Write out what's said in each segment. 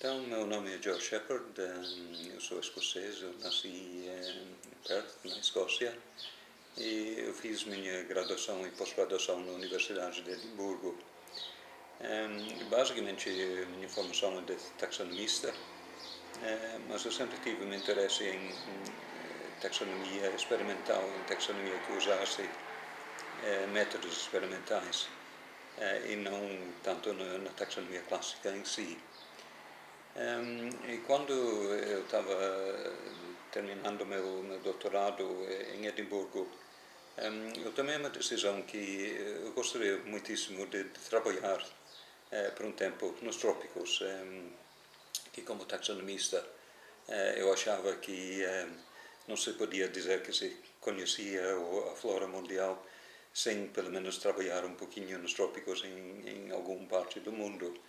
Então, meu nome é George Shepherd, eu sou escocês, eu nasci em Perth, na Escócia, e eu fiz minha graduação e pós-graduação na Universidade de Edimburgo. Basicamente, a minha formação é de taxonomista, mas eu sempre tive um interesse em taxonomia experimental, em taxonomia que usasse métodos experimentais e não tanto na taxonomia clássica em si. E quando eu estava terminando meu doutorado em Edimburgo, eu tomei uma decisão que eu gostaria muitíssimo de trabalhar por um tempo nos trópicos, que como taxonomista eu achava que não se podia dizer que se conhecia a flora mundial sem pelo menos trabalhar um pouquinho nos trópicos em alguma parte do mundo,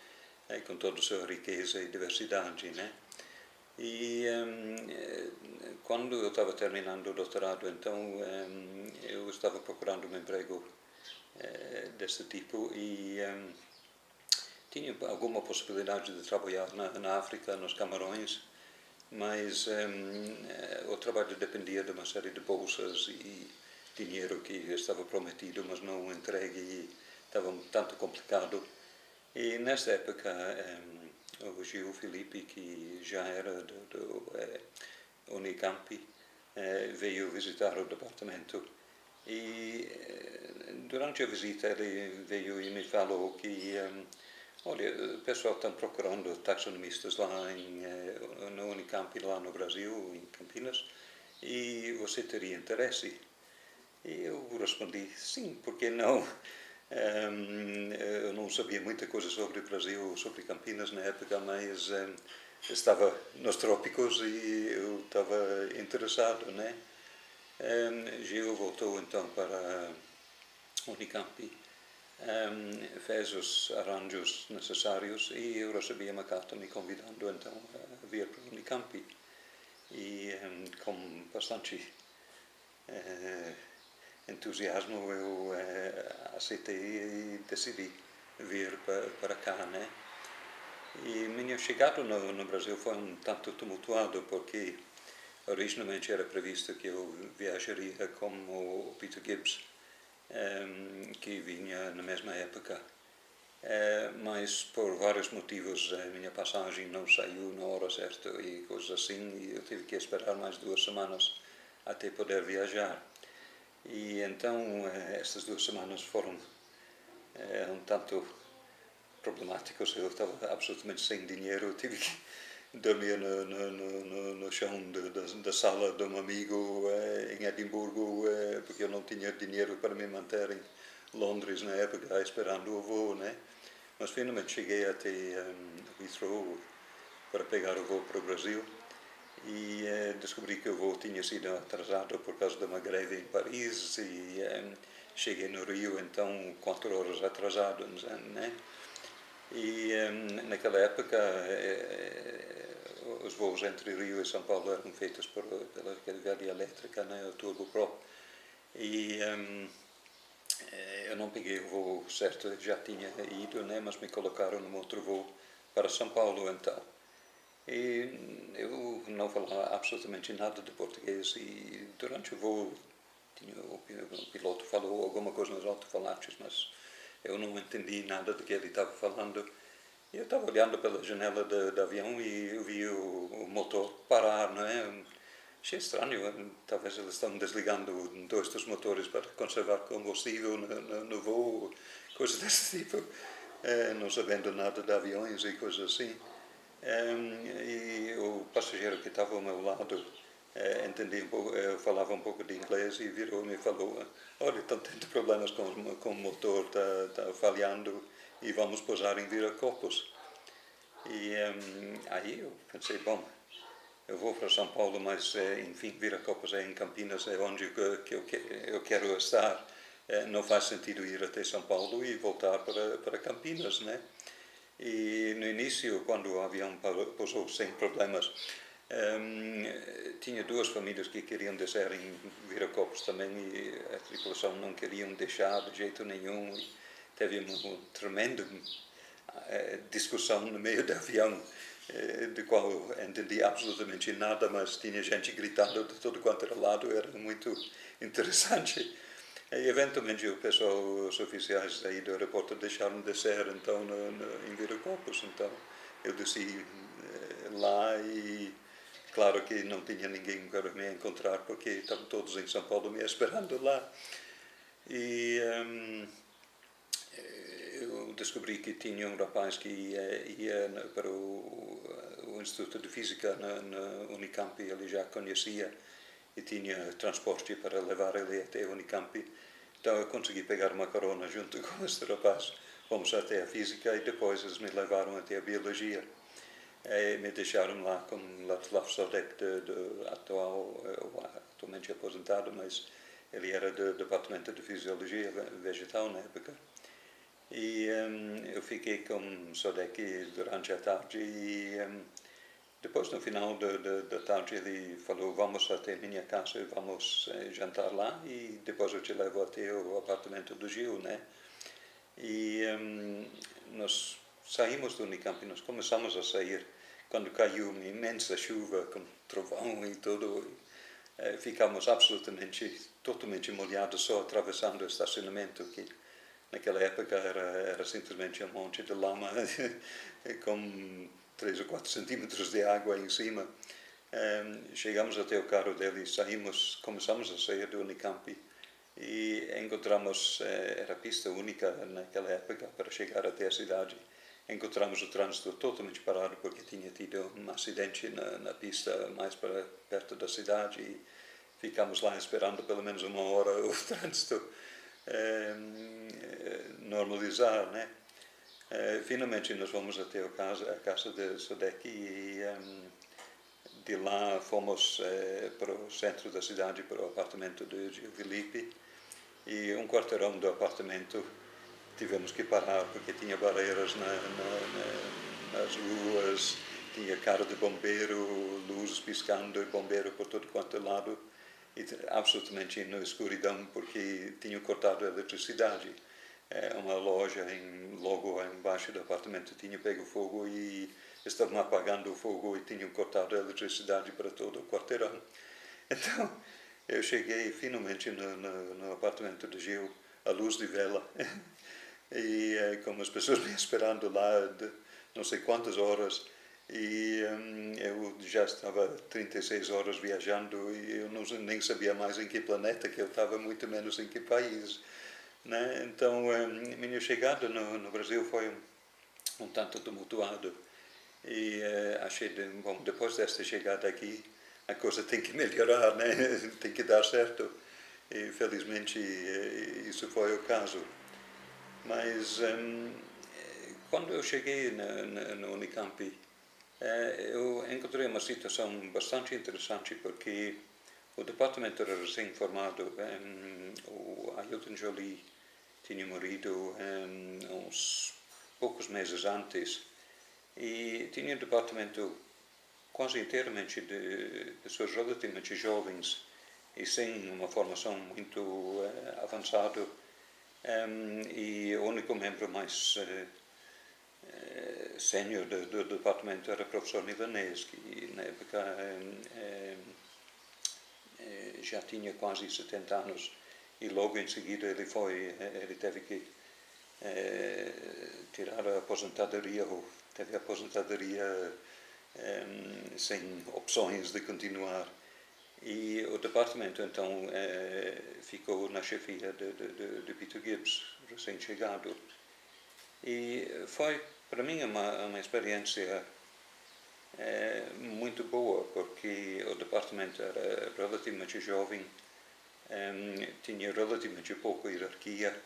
com toda a sua riqueza e diversidade, né? E quando eu estava terminando o doutorado, então eu estava procurando um emprego desse tipo e tinha alguma possibilidade de trabalhar na África, nos Camarões, mas o trabalho dependia de uma série de bolsas e dinheiro que estava prometido, mas não entregue, e estava um tanto complicado. E nesta época, o Gil Filipe, que já era do Unicamp, veio visitar o departamento. E durante a visita ele veio e me falou que olha, o pessoal está procurando taxonomistas lá no Unicamp, lá no Brasil, em Campinas, e você teria interesse? E eu respondi, sim, por que não? Eu não sabia muita coisa sobre o Brasil, sobre Campinas na época, mas estava nos trópicos e eu estava interessado, né? Gil voltou então para a Unicamp, fez os arranjos necessários e eu recebi uma carta me convidando então a vir para a Unicamp. E com bastante entusiasmo eu aceitei e decidi vir para cá, né? E minha chegada no Brasil foi um tanto tumultuado porque originalmente era previsto que eu viajaria como o Peter Gibbs, que vinha na mesma época, mas por vários motivos a minha passagem não saiu na hora certa e coisas assim, e eu tive que esperar mais 2 semanas até poder viajar. E então estas 2 semanas foram um tanto problemáticas. Eu estava absolutamente sem dinheiro, eu tive que dormir no chão da sala de um amigo em Edimburgo, porque eu não tinha dinheiro para me manter em Londres na época, esperando o voo, né? Mas finalmente cheguei até Heathrow para pegar o voo para o Brasil e descobri que o voo tinha sido atrasado por causa de uma greve em Paris e cheguei no Rio então 4 horas atrasado, né? E naquela época os voos entre Rio e São Paulo eram feitos pela via elétrica, né, o turboprop, e eu não peguei o voo certo, já tinha ido, né, mas me colocaram num outro voo para São Paulo então. E eu não falava absolutamente nada de português e durante o voo o piloto falou alguma coisa nos alto-falantes, mas eu não entendi nada do que ele estava falando. E eu estava olhando pela janela do avião e eu vi o motor parar, não é? Achei estranho, talvez eles estão desligando 2 dos motores para conservar combustível no voo, coisas desse tipo, não sabendo nada de aviões e coisas assim. E o passageiro que estava ao meu lado entendia falava um pouco de inglês e virou-me e falou: olha, estão tendo problemas com o motor, está falhando e vamos pousar em Viracopos. E aí eu pensei, bom, eu vou para São Paulo, mas enfim, Viracopos é em Campinas, é onde eu quero estar. Não faz sentido ir até São Paulo e voltar para Campinas, né? E no início, quando o avião pousou sem problemas, tinha 2 famílias que queriam descer em Viracopos também e a tripulação não queriam deixar de jeito nenhum. E teve uma tremenda discussão no meio do avião de qual entendi absolutamente nada, mas tinha gente gritando de todo quanto era lado, era muito interessante. E eventualmente o pessoal, os oficiais aí do aeroporto deixaram descer então em Viracopos, então eu desci lá e claro que não tinha ninguém para me encontrar porque estavam todos em São Paulo me esperando lá. E eu descobri que tinha um rapaz que ia para o Instituto de Física na Unicamp, ele já conhecia e tinha transporte para levar ele até a Unicamp. Então eu consegui pegar uma carona junto com este rapaz. Fomos até a Física e depois eles me levaram até a Biologia. E me deixaram lá com Ladislav Sodek, atualmente aposentado, mas ele era do Departamento de Fisiologia Vegetal na época. E eu fiquei com Sodek durante a tarde e depois, no final da tarde, ele falou, vamos até minha casa e vamos jantar lá e depois eu te levo até o apartamento do Gil, né? E nós saímos do Unicamp, nós começamos a sair quando caiu uma imensa chuva com trovão e tudo. Ficamos totalmente molhados só atravessando o estacionamento, que naquela época era simplesmente um monte de lama com 3 ou 4 centímetros de água em cima. Chegamos até o carro dele e começamos a sair do Unicamp e encontramos, era pista única naquela época para chegar até a cidade. Encontramos o trânsito totalmente parado porque tinha tido um acidente na pista mais para perto da cidade e ficamos lá esperando pelo menos uma hora o trânsito normalizar, né? Finalmente nós fomos até a casa de Sodek e de lá fomos para o centro da cidade, para o apartamento de Gil Felipe, e um quarteirão do apartamento tivemos que parar porque tinha barreiras nas ruas, tinha carro de bombeiro, luzes piscando e bombeiro por todo quanto é lado, e absolutamente na escuridão porque tinham cortado a eletricidade. Uma loja logo embaixo do apartamento tinha pego fogo e estavam apagando o fogo e tinham cortado a eletricidade para todo o quarteirão. Então, eu cheguei finalmente no apartamento do Gil, à luz de vela, e com as pessoas me esperando lá de não sei quantas horas, e eu já estava 36 horas viajando e eu nem sabia mais em que planeta que eu estava, muito menos em que país. Né? Então, minha chegada no Brasil foi um tanto tumultuado e achei, bom, depois desta chegada aqui, a coisa tem que melhorar, né? Tem que dar certo. E, felizmente, isso foi o caso. Mas, quando eu cheguei no Unicamp, eu encontrei uma situação bastante interessante, porque o departamento era recém-formado, o Ailton Jolie tinha morrido uns poucos meses antes e tinha um departamento quase inteiramente de pessoas relativamente jovens e sem uma formação muito avançada, e o único membro mais sénior do departamento era o professor milanês, que na época já tinha quase 70 anos e logo em seguida ele teve que tirar a aposentadoria, ou teve a aposentadoria sem opções de continuar. E o departamento então ficou na chefia de Peter Gibbs, recém-chegado. E foi para mim uma experiência muito boa, porque o departamento era relativamente jovem, tinha relativamente pouca hierarquia,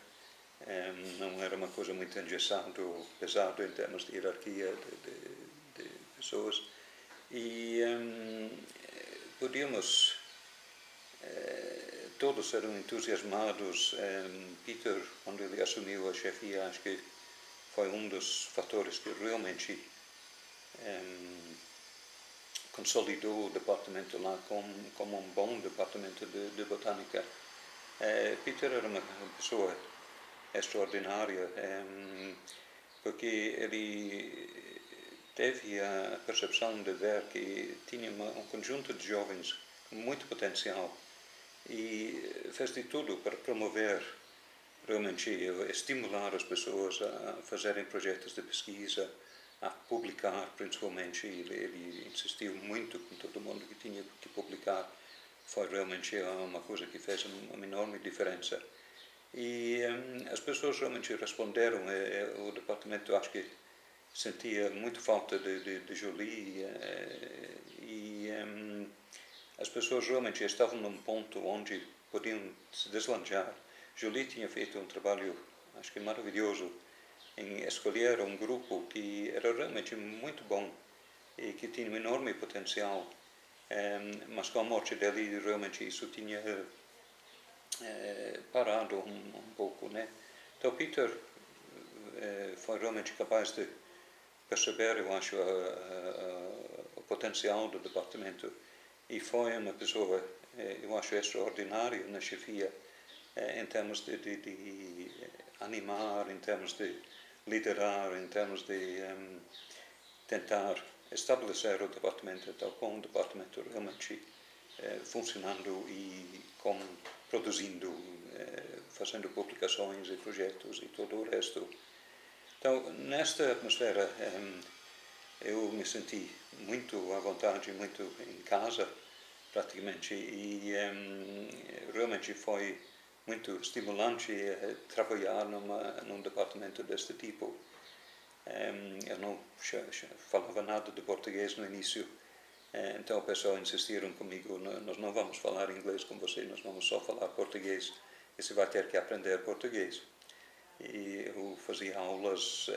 não era uma coisa muito engessada ou pesada em termos de hierarquia de pessoas, e podíamos todos eram entusiasmados. Peter, quando ele assumiu a chefia, acho que foi um dos fatores que realmente consolidou o departamento lá como um bom departamento de botânica. Peter era uma pessoa extraordinária, porque ele teve a percepção de ver que tinha um conjunto de jovens com muito potencial e fez de tudo para promover, realmente estimular as pessoas a fazerem projetos de pesquisa, a publicar principalmente. Ele insistiu muito com todo mundo que tinha que publicar. Foi realmente uma coisa que fez uma enorme diferença. E as pessoas realmente responderam. O departamento, acho que sentia muito falta de Jolie e as pessoas realmente estavam num ponto onde podiam se deslanchar. Jolie tinha feito um trabalho, acho que maravilhoso, em escolher um grupo que era realmente muito bom e que tinha um enorme potencial, mas com a morte dele realmente isso tinha parado um pouco, né? Então Peter foi realmente capaz de perceber, eu acho, o potencial do departamento e foi uma pessoa, eu acho, extraordinária na chefia, em termos de animar, em termos de liderar, em termos de tentar estabelecer o departamento, então, com o departamento realmente funcionando e produzindo, fazendo publicações e projetos e todo o resto. Então, nesta atmosfera, eu me senti muito à vontade, muito em casa, praticamente, e realmente foi muito estimulante trabalhar num departamento deste tipo. Eu não falava nada de português no início, então o pessoal insistiram comigo: nós não vamos falar inglês com você, nós vamos só falar português, e você vai ter que aprender português. E eu fazia aulas,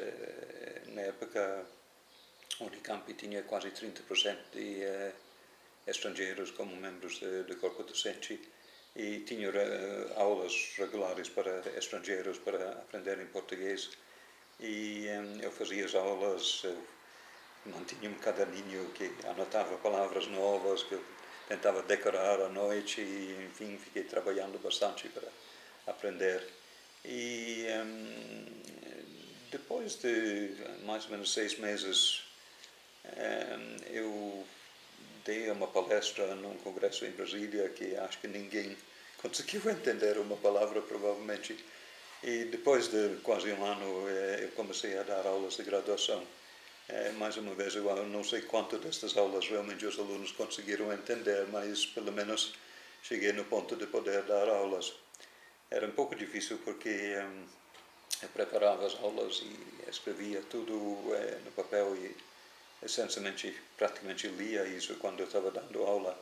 na época, a Unicamp tinha quase 30% de estrangeiros como membros do corpo docente e tinha aulas regulares para estrangeiros para aprenderem português. E eu fazia as aulas, mantinha um caderninho que anotava palavras novas que eu tentava decorar à noite e, enfim, fiquei trabalhando bastante para aprender. E depois de mais ou menos 6 meses, eu dei uma palestra num congresso em Brasília que acho que ninguém conseguiu entender uma palavra, provavelmente. E depois de quase um ano, eu comecei a dar aulas de graduação. Mais uma vez, eu não sei quanto destas aulas realmente os alunos conseguiram entender, mas pelo menos cheguei no ponto de poder dar aulas. Era um pouco difícil porque eu preparava as aulas e escrevia tudo no papel e essencialmente, praticamente lia isso quando eu estava dando aula.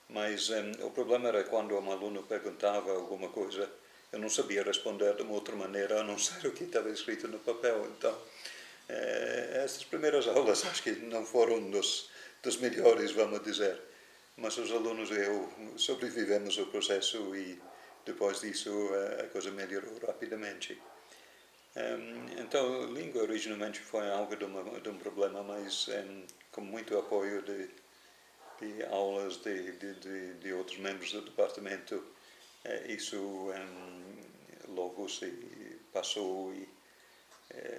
Mas o problema era quando um aluno perguntava alguma coisa, eu não sabia responder de uma outra maneira a não ser o que estava escrito no papel. Então, essas primeiras aulas acho que não foram dos melhores, vamos dizer. Mas os alunos e eu sobrevivemos ao processo e depois disso a coisa melhorou rapidamente. Então, a língua originalmente foi algo de um problema, mas com muito apoio de aulas de outros membros do departamento, isso logo se passou e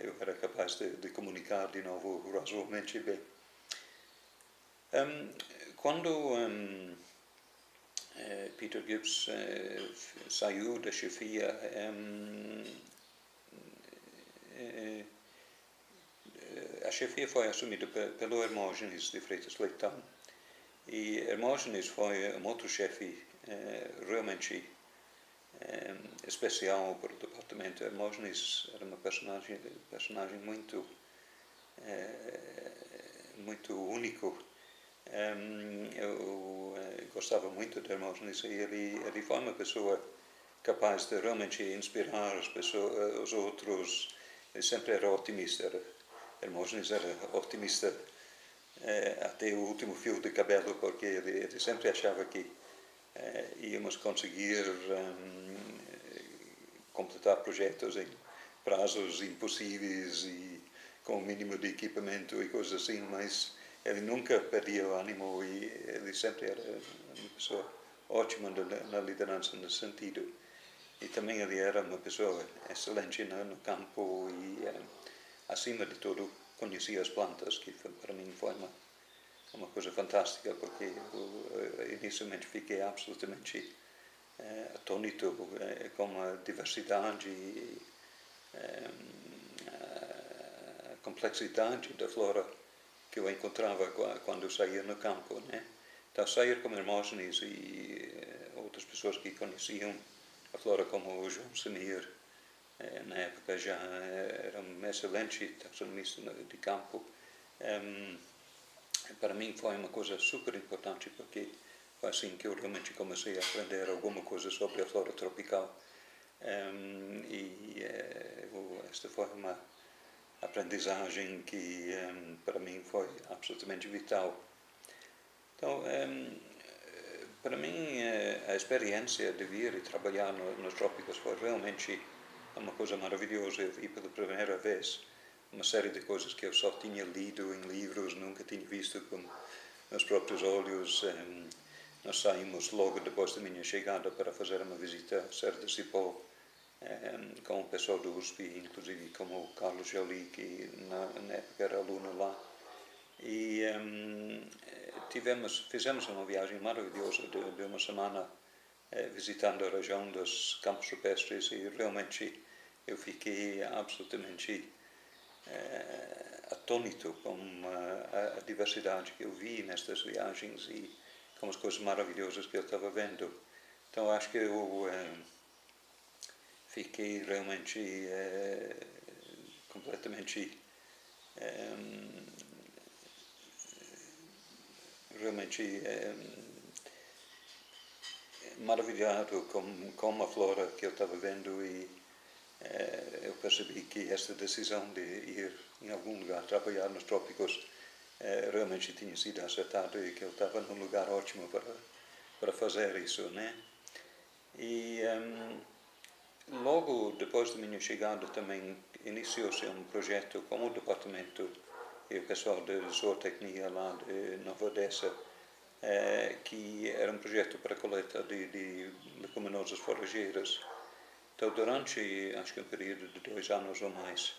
eu era capaz de comunicar de novo razoavelmente bem. Quando Peter Gibbs saiu da chefia, a chefia foi assumida pelo Hermógenes de Freitas Leitão. E Hermógenes foi um outro chefe realmente especial para o departamento. Hermógenes era uma personagem muito único. Eu gostava muito de Hermógenes e ele foi uma pessoa capaz de realmente inspirar os outros. Ele sempre era otimista. Hermógenes era otimista até o último fio de cabelo, porque ele sempre achava que íamos conseguir completar projetos em prazos impossíveis e com o mínimo de equipamento e coisas assim, mas ele nunca perdia o ânimo e ele sempre era uma pessoa ótima na liderança nesse sentido. E também ele era uma pessoa excelente no campo e, acima de tudo, conhecia as plantas, que para mim foi uma coisa fantástica, porque eu inicialmente fiquei absolutamente atônito com a diversidade e a complexidade da flora que eu encontrava quando eu saía no campo, né? Então, sair com Hermógenes e outras pessoas que conheciam a flora, como o João Semir, na época já era um excelente taxonomista de campo. Para mim foi uma coisa super importante, porque foi assim que eu realmente comecei a aprender alguma coisa sobre a flora tropical. Esta foi uma aprendizagem que para mim foi absolutamente vital. Então, para mim, a experiência de vir e trabalhar nos trópicos foi realmente uma coisa maravilhosa. Eu vi pela primeira vez uma série de coisas que eu só tinha lido em livros, nunca tinha visto com meus próprios olhos. Nós saímos logo depois da minha chegada para fazer uma visita a Serra de Cipó, com o pessoal do USP, inclusive com o Carlos Joly, que na época era aluno lá. E fizemos uma viagem maravilhosa de uma semana visitando a região dos campos rupestres, e realmente eu fiquei absolutamente atônito com a diversidade que eu vi nestas viagens e com as coisas maravilhosas que eu estava vendo. Então acho que eu fiquei realmente completamente maravilhado com a flora que eu estava vendo, e eu percebi que esta decisão de ir em algum lugar trabalhar nos trópicos realmente tinha sido acertada, e que eu estava num lugar ótimo para fazer isso, né? E logo depois da minha chegada também iniciou-se um projeto com o departamento e o pessoal de zootecnia lá de Nova Odessa, que era um projeto para a coleta de leguminosas forrageiras. Então, durante, acho que um período de 2 anos ou mais,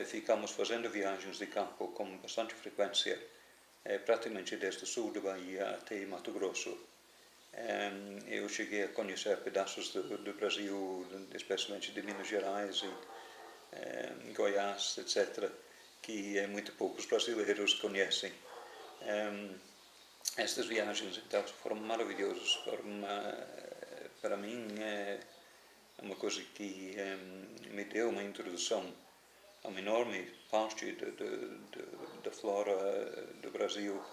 ficamos fazendo viagens de campo com bastante frequência, praticamente desde o sul da Bahia até Mato Grosso. Eu cheguei a conhecer pedaços do Brasil, especialmente de Minas Gerais e Goiás, etc., que muito poucos brasileiros conhecem. Estas viagens, então, foram maravilhosas. Para mim, uma coisa que me deu uma introdução a uma enorme parte da flora do Brasil,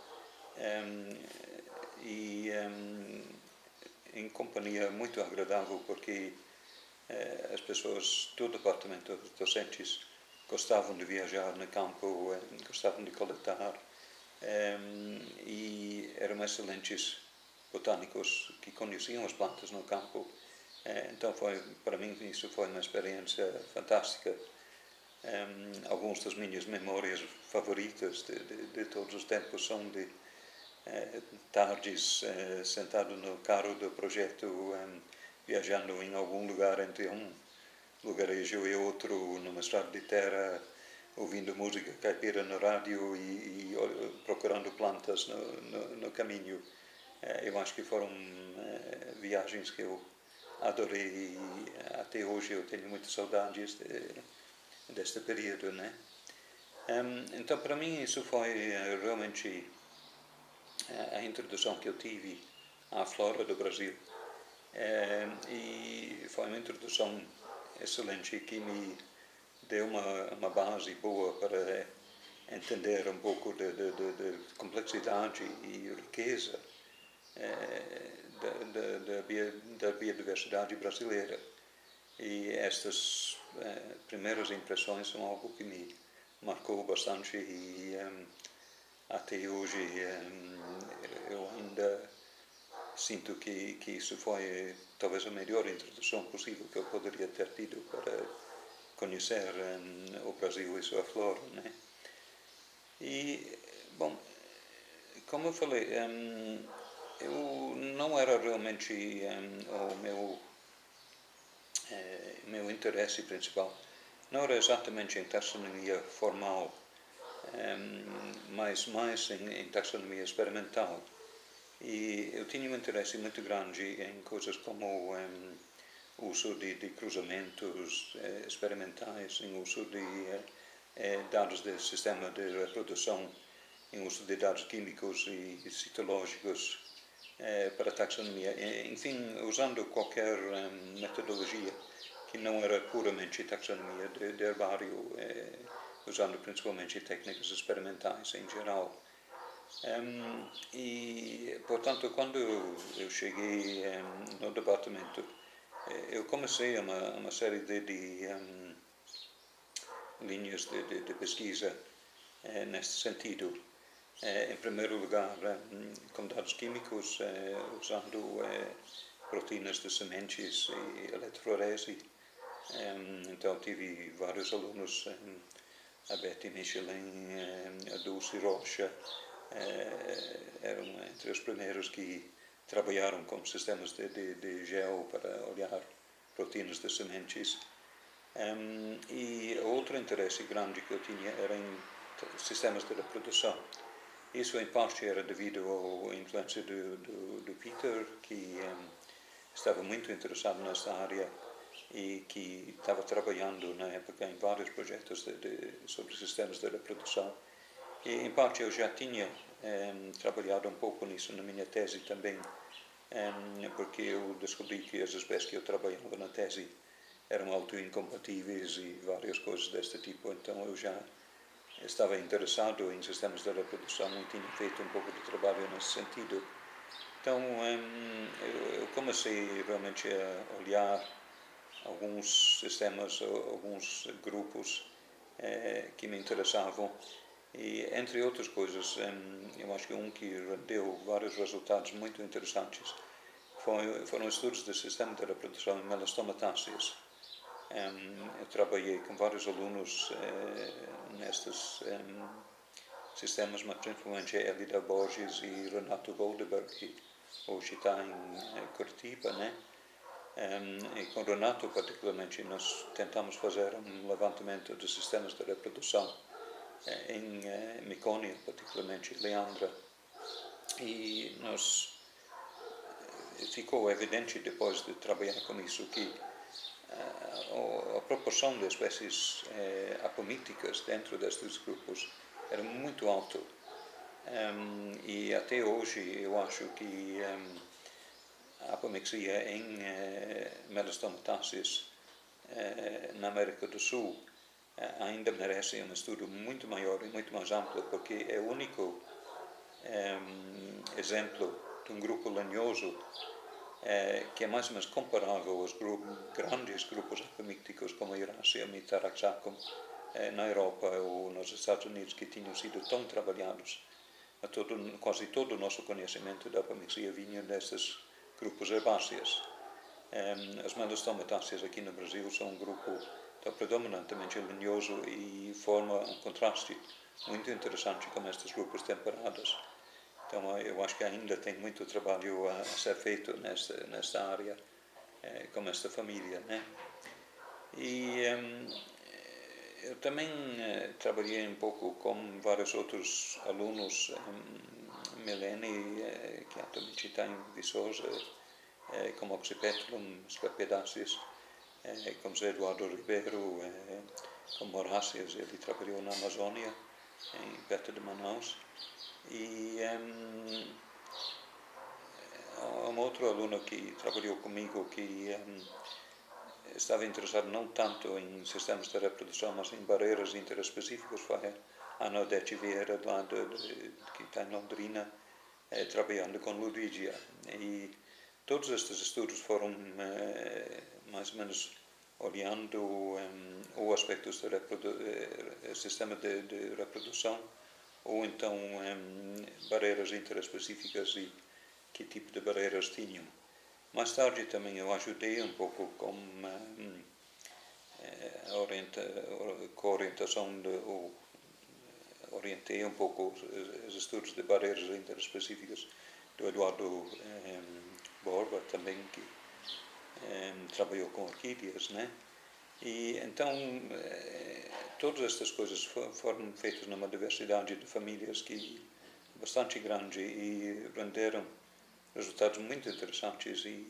em companhia muito agradável, porque as pessoas do departamento, os docentes, gostavam de viajar no campo, gostavam de coletar, e eram excelentes botânicos que conheciam as plantas no campo. Então para mim isso foi uma experiência fantástica. Algumas das minhas memórias favoritas de todos os tempos são de tardes sentado no carro do projeto, viajando em algum lugar entre um lugarejo e outro, numa estrada de terra, ouvindo música caipira no rádio e procurando plantas no caminho. Eu acho que foram viagens que eu adorei, e até hoje eu tenho muitas saudades deste período, né? Então, para mim, isso foi realmente a introdução que eu tive à flora do Brasil. E foi uma introdução excelente que me deu uma base boa para entender um pouco de complexidade e riqueza da biodiversidade brasileira. E estas primeiras impressões são algo que me marcou bastante, e até hoje eu ainda sinto que isso foi talvez a melhor introdução possível que eu poderia ter tido para conhecer o Brasil e sua flora, né? E, bom, como eu falei, eu não era realmente o meu interesse principal não era exatamente em taxonomia formal, mais em taxonomia experimental. E eu tinha um interesse muito grande em coisas como o uso de cruzamentos experimentais, em uso de dados do sistema de reprodução, em uso de dados químicos e citológicos para taxonomia, enfim, usando qualquer metodologia que não era puramente taxonomia de herbário, usando principalmente técnicas experimentais em geral. E, portanto, quando eu cheguei no departamento, eu comecei uma série de linhas de pesquisa neste sentido. Em primeiro lugar, com dados químicos, usando proteínas de sementes e eletroforese. Então, tive vários alunos, a Betty Michelin, a Dulce Rocha, eram entre os primeiros que trabalharam com sistemas de gel para olhar proteínas de sementes. E outro interesse grande que eu tinha era em sistemas de reprodução. Isso, em parte, era devido à influência do Peter, que estava muito interessado nessa área e que estava trabalhando, na época, em vários projetos sobre sistemas de reprodução. E, em parte, eu já tinha trabalhado um pouco nisso na minha tese também, porque eu descobri que as espécies que eu trabalhava na tese eram autoincompatíveis e várias coisas deste tipo, então eu já estava interessado em sistemas de reprodução e tinha feito um pouco de trabalho nesse sentido. Então, eu comecei realmente a olhar alguns sistemas, alguns grupos que me interessavam e, entre outras coisas, eu acho que um que deu vários resultados muito interessantes foram estudos do sistema de reprodução em Melastomataceae. Eu trabalhei com vários alunos nestes sistemas, mas principalmente Elida Borges e Renato Goldberg, que hoje está em Curitiba, né? E com Renato, particularmente, nós tentamos fazer um levantamento de sistemas de reprodução em Micônia, particularmente Leandra, e ficou evidente depois de trabalhar com isso que a proporção de espécies apomíticas dentro destes grupos era muito alta. E até hoje eu acho que a apomixia em Melastomataceae na América do Sul ainda merece um estudo muito maior e muito mais amplo, porque é o único exemplo de um grupo lenhoso que é mais ou menos comparável aos grandes grupos apomícticos como a Iraceum e Taraxacum na Europa ou nos Estados Unidos, que tinham sido tão trabalhados. Quase todo o nosso conhecimento da apomixia vinha desses grupos herbáceos. As Melastomataceae aqui no Brasil são um grupo predominantemente lenhoso e forma um contraste muito interessante com estes grupos temperados. Então, eu acho que ainda tem muito trabalho a ser feito nesta área, com esta família, né? E eu também trabalhei um pouco com vários outros alunos, Melanie, que atualmente está em Viçosa, como Oxypetalum, Scarpedaceae, como José Eduardo Ribeiro, como Horáceas, ele trabalhou na Amazônia, perto de Manaus. E um outro aluno que trabalhou comigo que estava interessado não tanto em sistemas de reprodução, mas em barreiras interespecíficas, foi a Ana Odete Vieira, que está em Londrina, trabalhando com Ludwigia. E todos estes estudos foram mais ou menos olhando ou aspectos do sistema de reprodução, ou então barreiras interespecíficas e que tipo de barreiras tinham. Mais tarde também eu ajudei um pouco com a orientação orientei um pouco os estudos de barreiras interespecíficas do Eduardo Borba também, que trabalhou com orquídeas, né? E então todas estas coisas foram feitas numa diversidade de famílias que bastante grande e renderam resultados muito interessantes e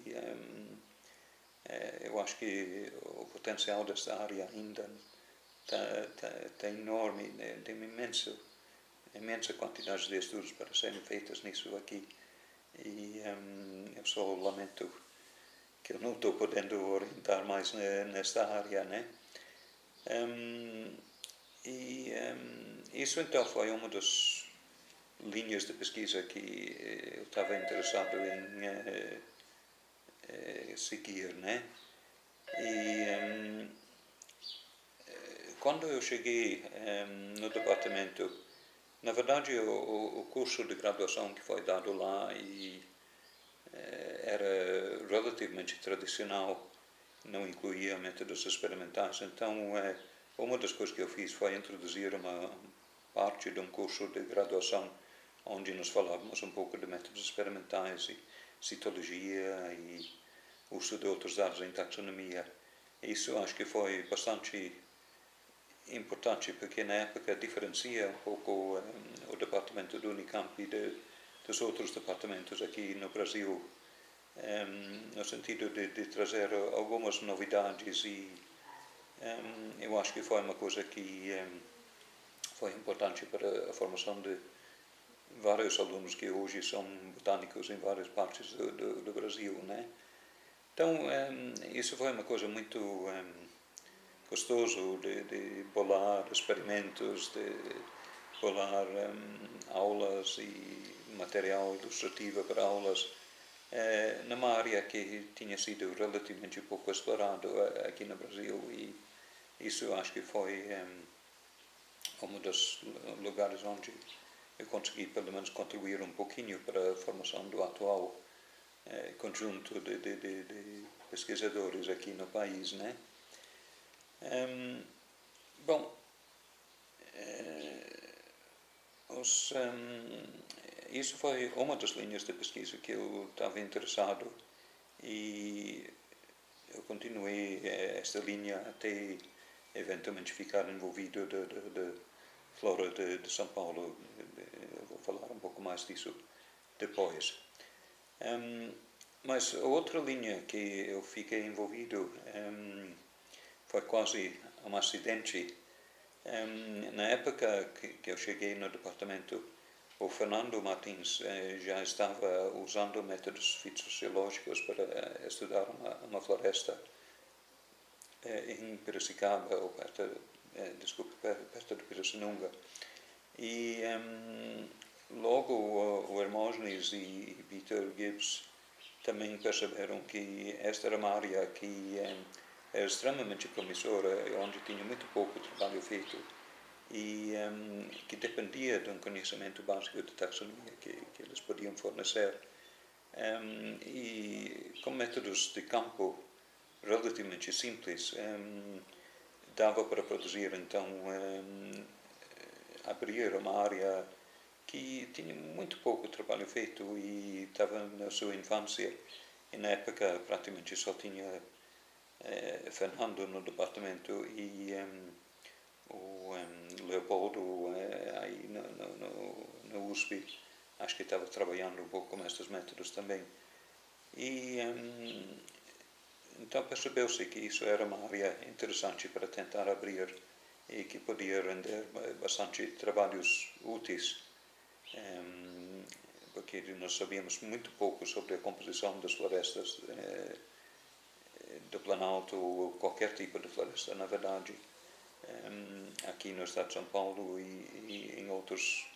eu acho que o potencial desta área ainda está enorme, tem imensa quantidade de estudos para serem feitos nisso aqui e eu só lamento que eu não estou podendo orientar mais nesta área, né? Isso então foi uma das linhas de pesquisa que eu estava interessado em seguir, né? E quando eu cheguei no departamento, na verdade o curso de graduação que foi dado lá era relativamente tradicional, não incluía métodos experimentais, então uma das coisas que eu fiz foi introduzir uma parte de um curso de graduação onde nós falávamos um pouco de métodos experimentais e citologia e uso de outros dados em taxonomia. Isso acho que foi bastante importante porque na época diferencia um pouco o departamento do Unicamp e dos outros departamentos aqui no Brasil, no sentido de trazer algumas novidades e eu acho que foi uma coisa que foi importante para a formação de vários alunos que hoje são botânicos em várias partes do Brasil, né? Então, isso foi uma coisa muito gostoso de bolar experimentos, de bolar aulas e material ilustrativo para aulas numa área que tinha sido relativamente pouco explorado aqui no Brasil e isso acho que foi um dos lugares onde eu consegui pelo menos contribuir um pouquinho para a formação do atual conjunto de pesquisadores aqui no país, né? Bom, isso foi uma das linhas de pesquisa que eu estava interessado e eu continuei esta linha até eventualmente ficar envolvido de flora de São Paulo. Eu vou falar um pouco mais disso depois. Mas a outra linha que eu fiquei envolvido foi quase um acidente. Na época que eu cheguei no departamento, o Fernando Martins já estava usando métodos fitossociológicos para estudar uma floresta em Piracicaba, ou perto de Pirassununga. E logo o Hermógenes e Peter Gibbs também perceberam que esta era uma área que era extremamente promissora, onde tinha muito pouco trabalho feito e que dependia de um conhecimento básico de taxonomia que eles podiam fornecer. E com métodos de campo relativamente simples, dava para produzir, então, abrir uma área que tinha muito pouco trabalho feito e estava na sua infância. E na época praticamente só tinha Fernando no departamento e o Leopoldo aí no USP, acho que estava trabalhando um pouco com estes métodos também. E então percebeu-se que isso era uma área interessante para tentar abrir e que podia render bastante trabalhos úteis, porque nós sabíamos muito pouco sobre a composição das florestas do Planalto ou qualquer tipo de floresta, na verdade, aqui no estado de São Paulo e em outros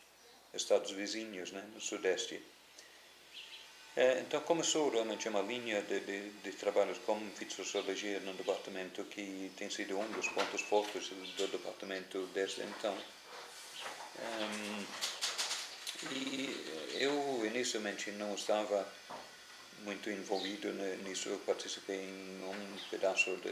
estados vizinhos, né, no Sudeste. Então começou realmente uma linha de trabalhos com fitossociologia no departamento que tem sido um dos pontos fortes do departamento desde então. E eu inicialmente não estava muito envolvido nisso, eu participei em um pedaço de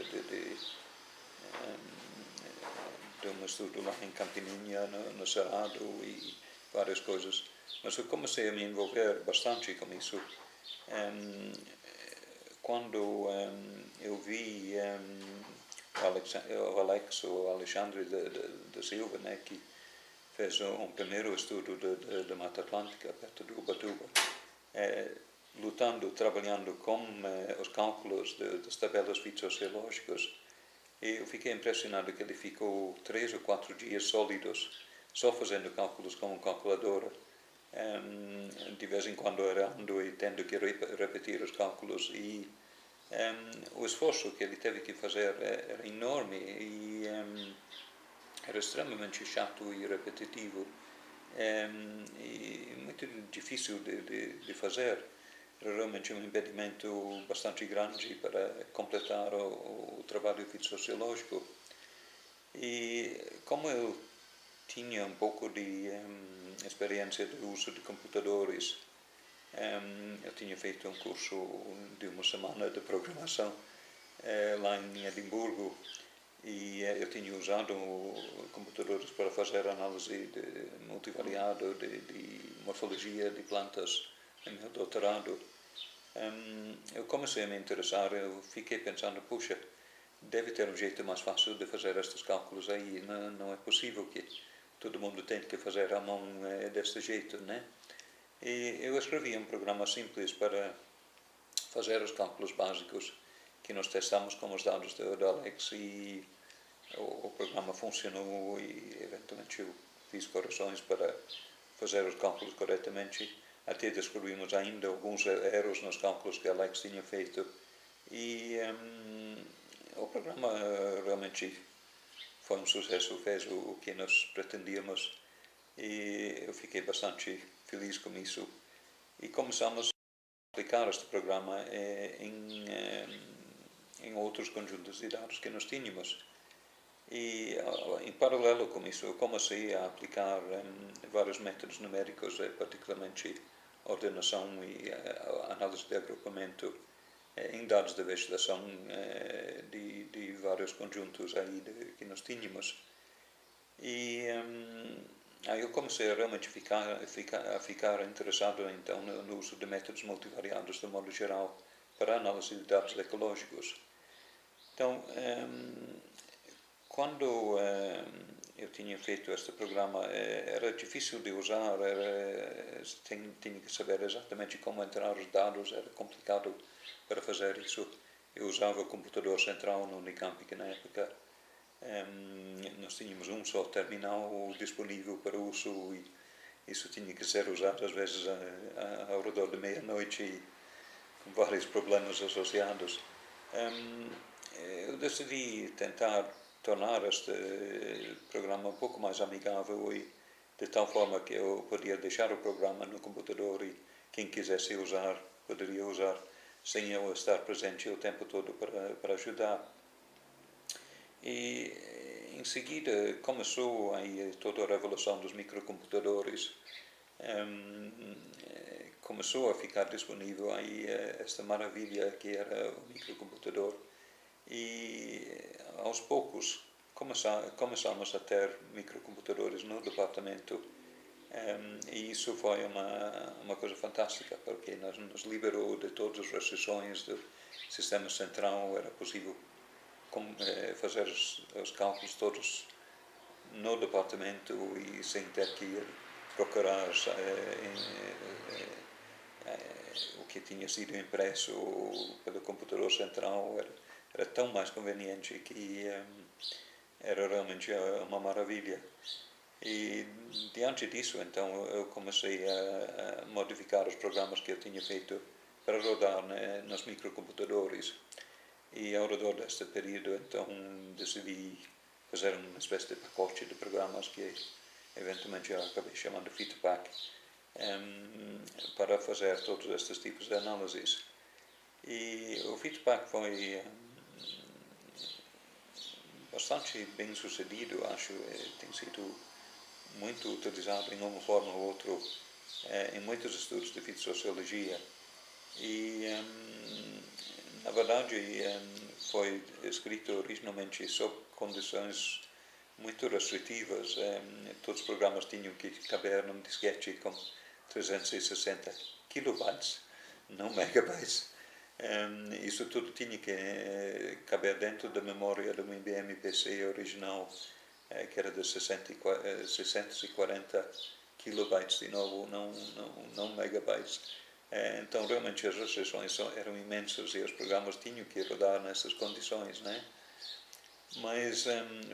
um estudo lá em Campininha, no Cerrado e várias coisas. Mas eu comecei a me envolver bastante com isso quando eu vi o Alex ou Alexandre da Silva, né, que fez primeiro estudo da Mata Atlântica, perto de Ubatuba, trabalhando com os cálculos das tabelas fitogeológicas. E eu fiquei impressionado que ele ficou 3 ou 4 dias sólidos, só fazendo cálculos com uma calculadora. De vez em quando errando e tendo que repetir os cálculos, e o esforço que ele teve que fazer era enorme e era extremamente chato e repetitivo, e muito difícil de fazer. Era realmente um impedimento bastante grande para completar o trabalho fitossociológico. E como eu tinha um pouco de experiência do uso de computadores, eu tinha feito um curso de uma semana de programação lá em Edimburgo, e eu tinha usado computadores para fazer análise de multivariado, de morfologia de plantas no meu doutorado. Eu comecei a me interessar, eu fiquei pensando, puxa, deve ter um jeito mais fácil de fazer estes cálculos aí, não é possível que todo mundo tem que fazer à mão deste jeito, né? E eu escrevi um programa simples para fazer os cálculos básicos que nós testamos com os dados do Alex, e o programa funcionou, e eventualmente eu fiz correções para fazer os cálculos corretamente. Até descobrimos ainda alguns erros nos cálculos que Alex tinha feito, e o programa realmente foi um sucesso, fez o que nós pretendíamos, e eu fiquei bastante feliz com isso. E começamos a aplicar este programa em outros conjuntos de dados que nós tínhamos. E em paralelo com isso, eu comecei a aplicar vários métodos numéricos, particularmente ordenação e análise de agrupamento em dados de vegetação de vários conjuntos aí que nós tínhamos. E aí eu comecei a realmente ficar interessado então no uso de métodos multivariados de modo geral para análise de dados ecológicos. Então, quando eu tinha feito este programa, era difícil de usar, tinha que saber exatamente como entrar os dados, era complicado para fazer isso. Eu usava o computador central no Unicamp, que na época nós tínhamos um só terminal disponível para uso, e isso tinha que ser usado às vezes ao redor de meia-noite, e com vários problemas associados. Eu decidi tentar tornar este programa um pouco mais amigável, e de tal forma que eu podia deixar o programa no computador e quem quisesse usar poderia usar sem eu estar presente o tempo todo para ajudar. E em seguida começou aí toda a revolução dos microcomputadores. Começou a ficar disponível aí esta maravilha que era o microcomputador, e aos poucos começamos a ter microcomputadores no departamento, e isso foi uma coisa fantástica, porque nos liberou de todas as restrições do sistema central. Era possível fazer os cálculos todos no departamento e sem ter que ir procurar o que tinha sido impresso pelo computador central. Era tão mais conveniente que era realmente uma maravilha. E diante disso, então, eu comecei a modificar os programas que eu tinha feito para rodar nos microcomputadores. E ao redor deste período, então, decidi fazer uma espécie de pacote de programas que eventualmente eu acabei chamando FitPack, para fazer todos estes tipos de análises. E o FitPack foi bastante bem sucedido, acho. Tem sido muito utilizado em uma forma ou outra em muitos estudos de fitossociologia. E, na verdade, foi escrito originalmente sob condições muito restritivas. Todos os programas tinham que caber num disquete com 360 kilobytes, não megabytes. Isso tudo tinha que caber dentro da memória do IBM PC original, que era de 640 kilobytes de novo, não megabytes. Então realmente as restrições eram imensas e os programas tinham que rodar nessas condições, né? Mas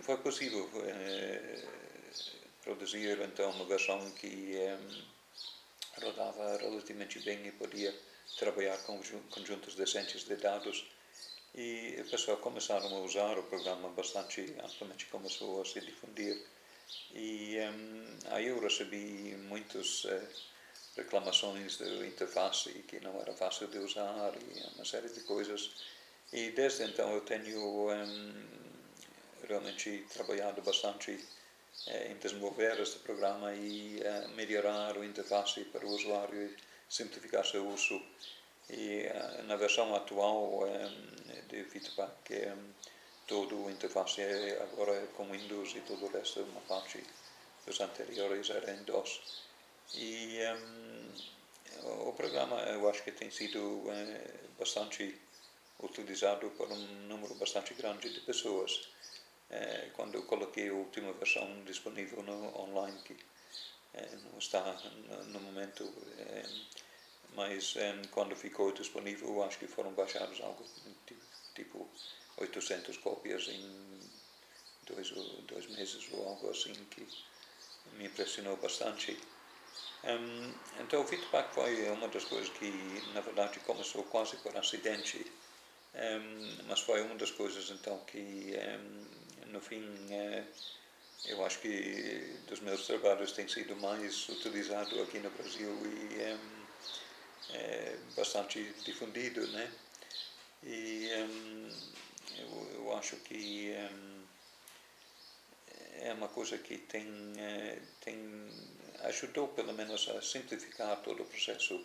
foi possível produzir então uma versão que rodava relativamente bem e podia trabalhar com conjuntos decentes de dados, e o pessoal começaram a usar o programa bastante amplamente, começou a se difundir, e aí eu recebi muitas reclamações da interface que não era fácil de usar e uma série de coisas, e desde então eu tenho realmente trabalhado bastante em desenvolver este programa e melhorar a interface para o usuário e simplificar seu uso. E na versão atual de Feedback, toda a interface agora é com Windows e todo o resto é uma parte dos anteriores era em DOS. E o programa eu acho que tem sido bastante utilizado por um número bastante grande de pessoas. Quando eu coloquei a última versão disponível online, que não está no momento, mas quando ficou disponível, acho que foram baixados algo tipo 800 cópias em dois meses ou algo assim, que me impressionou bastante. Então o Feedback foi uma das coisas que na verdade começou quase por acidente, mas foi uma das coisas então que no fim eu acho que dos meus trabalhos tem sido mais utilizado aqui no Brasil e bastante difundido, né? E eu acho que é uma coisa que ajudou pelo menos a simplificar todo o processo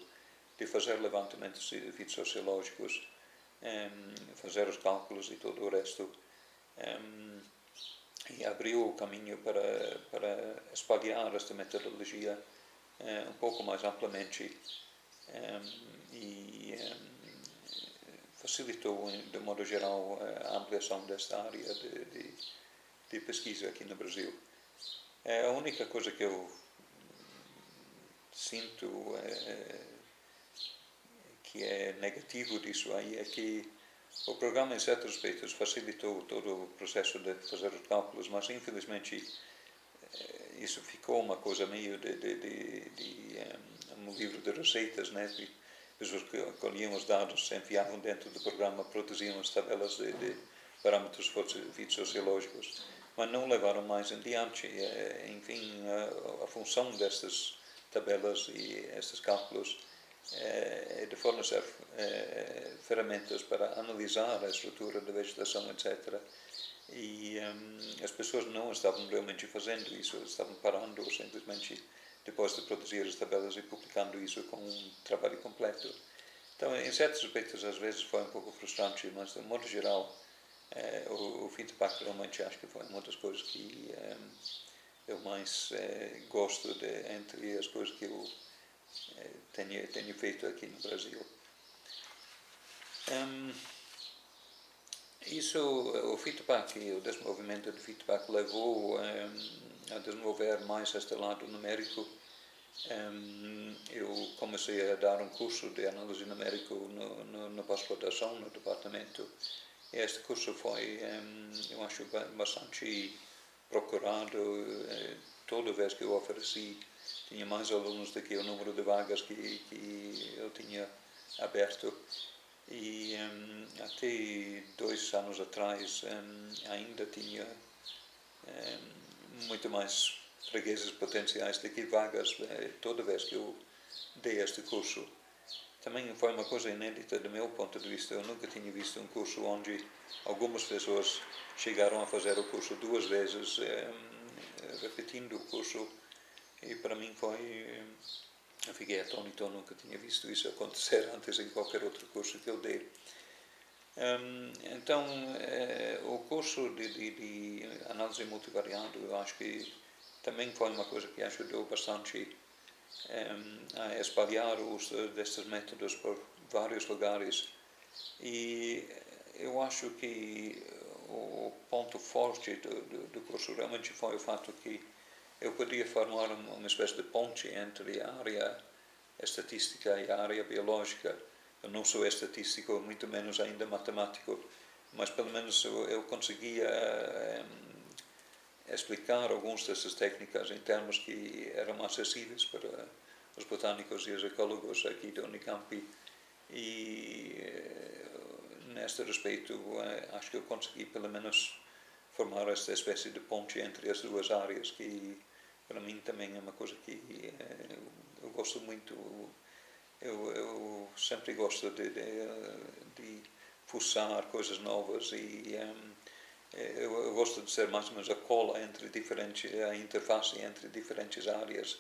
de fazer levantamentos de vídeos sociológicos, fazer os cálculos e todo o resto, e abriu o caminho para espalhar esta metodologia um pouco mais amplamente, e facilitou de modo geral a ampliação desta área de pesquisa aqui no Brasil. A única coisa que eu sinto que é negativo disso aí é que o programa, em certos aspectos, facilitou todo o processo de fazer os cálculos, mas infelizmente isso ficou uma coisa meio um livro de receitas, né? As pessoas que colhiam os dados, se enfiavam dentro do programa, produziam as tabelas de parâmetros fitossociológicos, mas não levaram mais adiante. Enfim, a função destas tabelas e estes cálculos é de fornecer ferramentas para analisar a estrutura da vegetação, etc. E as pessoas não estavam realmente fazendo isso, estavam parando simplesmente depois de produzir as tabelas e publicando isso com um trabalho completo. Então, em certos aspectos, às vezes foi um pouco frustrante, mas de modo geral, o Feedback realmente acho que foi uma das coisas que eu mais gosto entre as coisas que eu tenho feito aqui no Brasil. O feedback e o desenvolvimento do feedback levou a desenvolver mais este lado numérico. Eu comecei a dar um curso de análise numérica na pós-graduação no departamento. Este curso foi, eu acho, bastante procurado. Toda vez que eu ofereci, tinha mais alunos do que o número de vagas que eu tinha aberto. E até 2 anos atrás ainda tinha muito mais fregueses potenciais do que vagas toda vez que eu dei este curso. Também foi uma coisa inédita do meu ponto de vista. Eu nunca tinha visto um curso onde algumas pessoas chegaram a fazer o curso 2 vezes, repetindo o curso, e para mim eu fiquei atônito, eu nunca tinha visto isso acontecer antes em qualquer outro curso que eu dei. Então, o curso de análise multivariado, eu acho que também foi uma coisa que ajudou bastante a espalhar o uso destes métodos por vários lugares. E eu acho que o ponto forte do curso realmente foi o fato que eu podia formar uma espécie de ponte entre a área estatística e a área biológica. Eu não sou estatístico, muito menos ainda matemático, mas pelo menos eu conseguia explicar algumas dessas técnicas em termos que eram acessíveis para os botânicos e os ecólogos aqui da Unicamp. E neste respeito acho que eu consegui pelo menos formar esta espécie de ponte entre as duas áreas, que para mim também é uma coisa que eu gosto muito. Eu sempre gosto de fuçar coisas novas e eu gosto de ser mais ou menos a cola entre a interface entre diferentes áreas.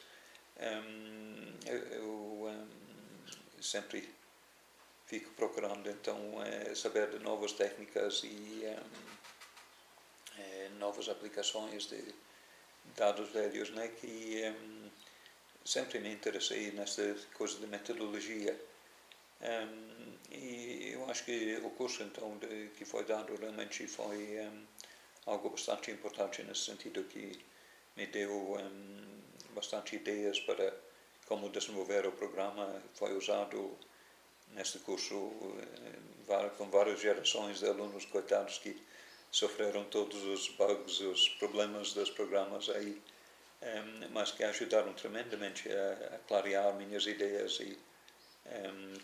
Eu sempre fico procurando então saber de novas técnicas e novas aplicações de dados velhos, né, que sempre me interessei nesta coisa de metodologia. E eu acho que o curso então que foi dado realmente foi algo bastante importante nesse sentido, que me deu bastante ideias para como desenvolver o programa. Foi usado neste curso com várias gerações de alunos coitados que sofreram todos os bugs, os problemas dos programas aí, mas que ajudaram tremendamente a clarear minhas ideias e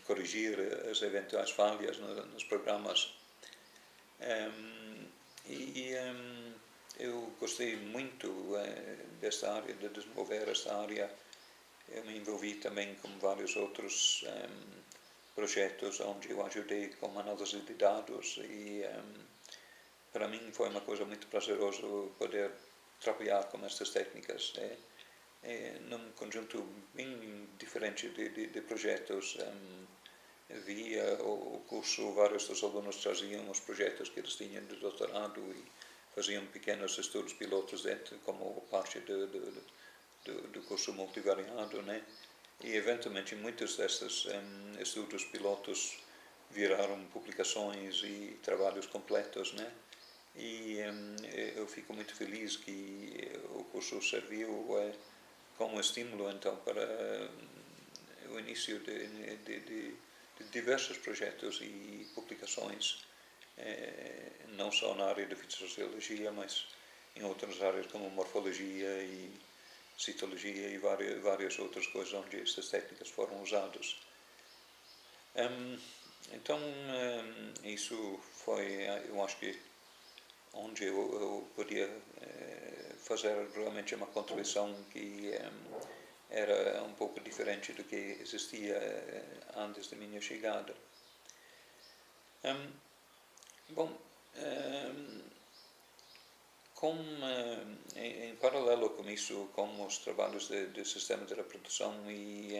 corrigir as eventuais falhas nos programas. Eu gostei muito desta área, de desenvolver esta área. Eu me envolvi também com vários outros projetos onde eu ajudei com análise de dados e para mim foi uma coisa muito prazerosa poder trabalhar com estas técnicas. Num conjunto bem diferente de projetos. Via o curso, vários dos alunos traziam os projetos que eles tinham de doutorado e faziam pequenos estudos pilotos dentro, como parte do curso multivariado, né? E eventualmente muitos desses estudos pilotos viraram publicações e trabalhos completos, né? E eu fico muito feliz que o curso serviu como estímulo então para o início de diversos projetos e publicações, não só na área de fitosociologia, mas em outras áreas como morfologia e citologia e várias outras coisas onde estas técnicas foram usadas. Então, isso foi, eu acho que, onde eu podia fazer realmente uma contribuição que era um pouco diferente do que existia antes da minha chegada. Bom, em paralelo com isso, com os trabalhos de sistema de reprodução e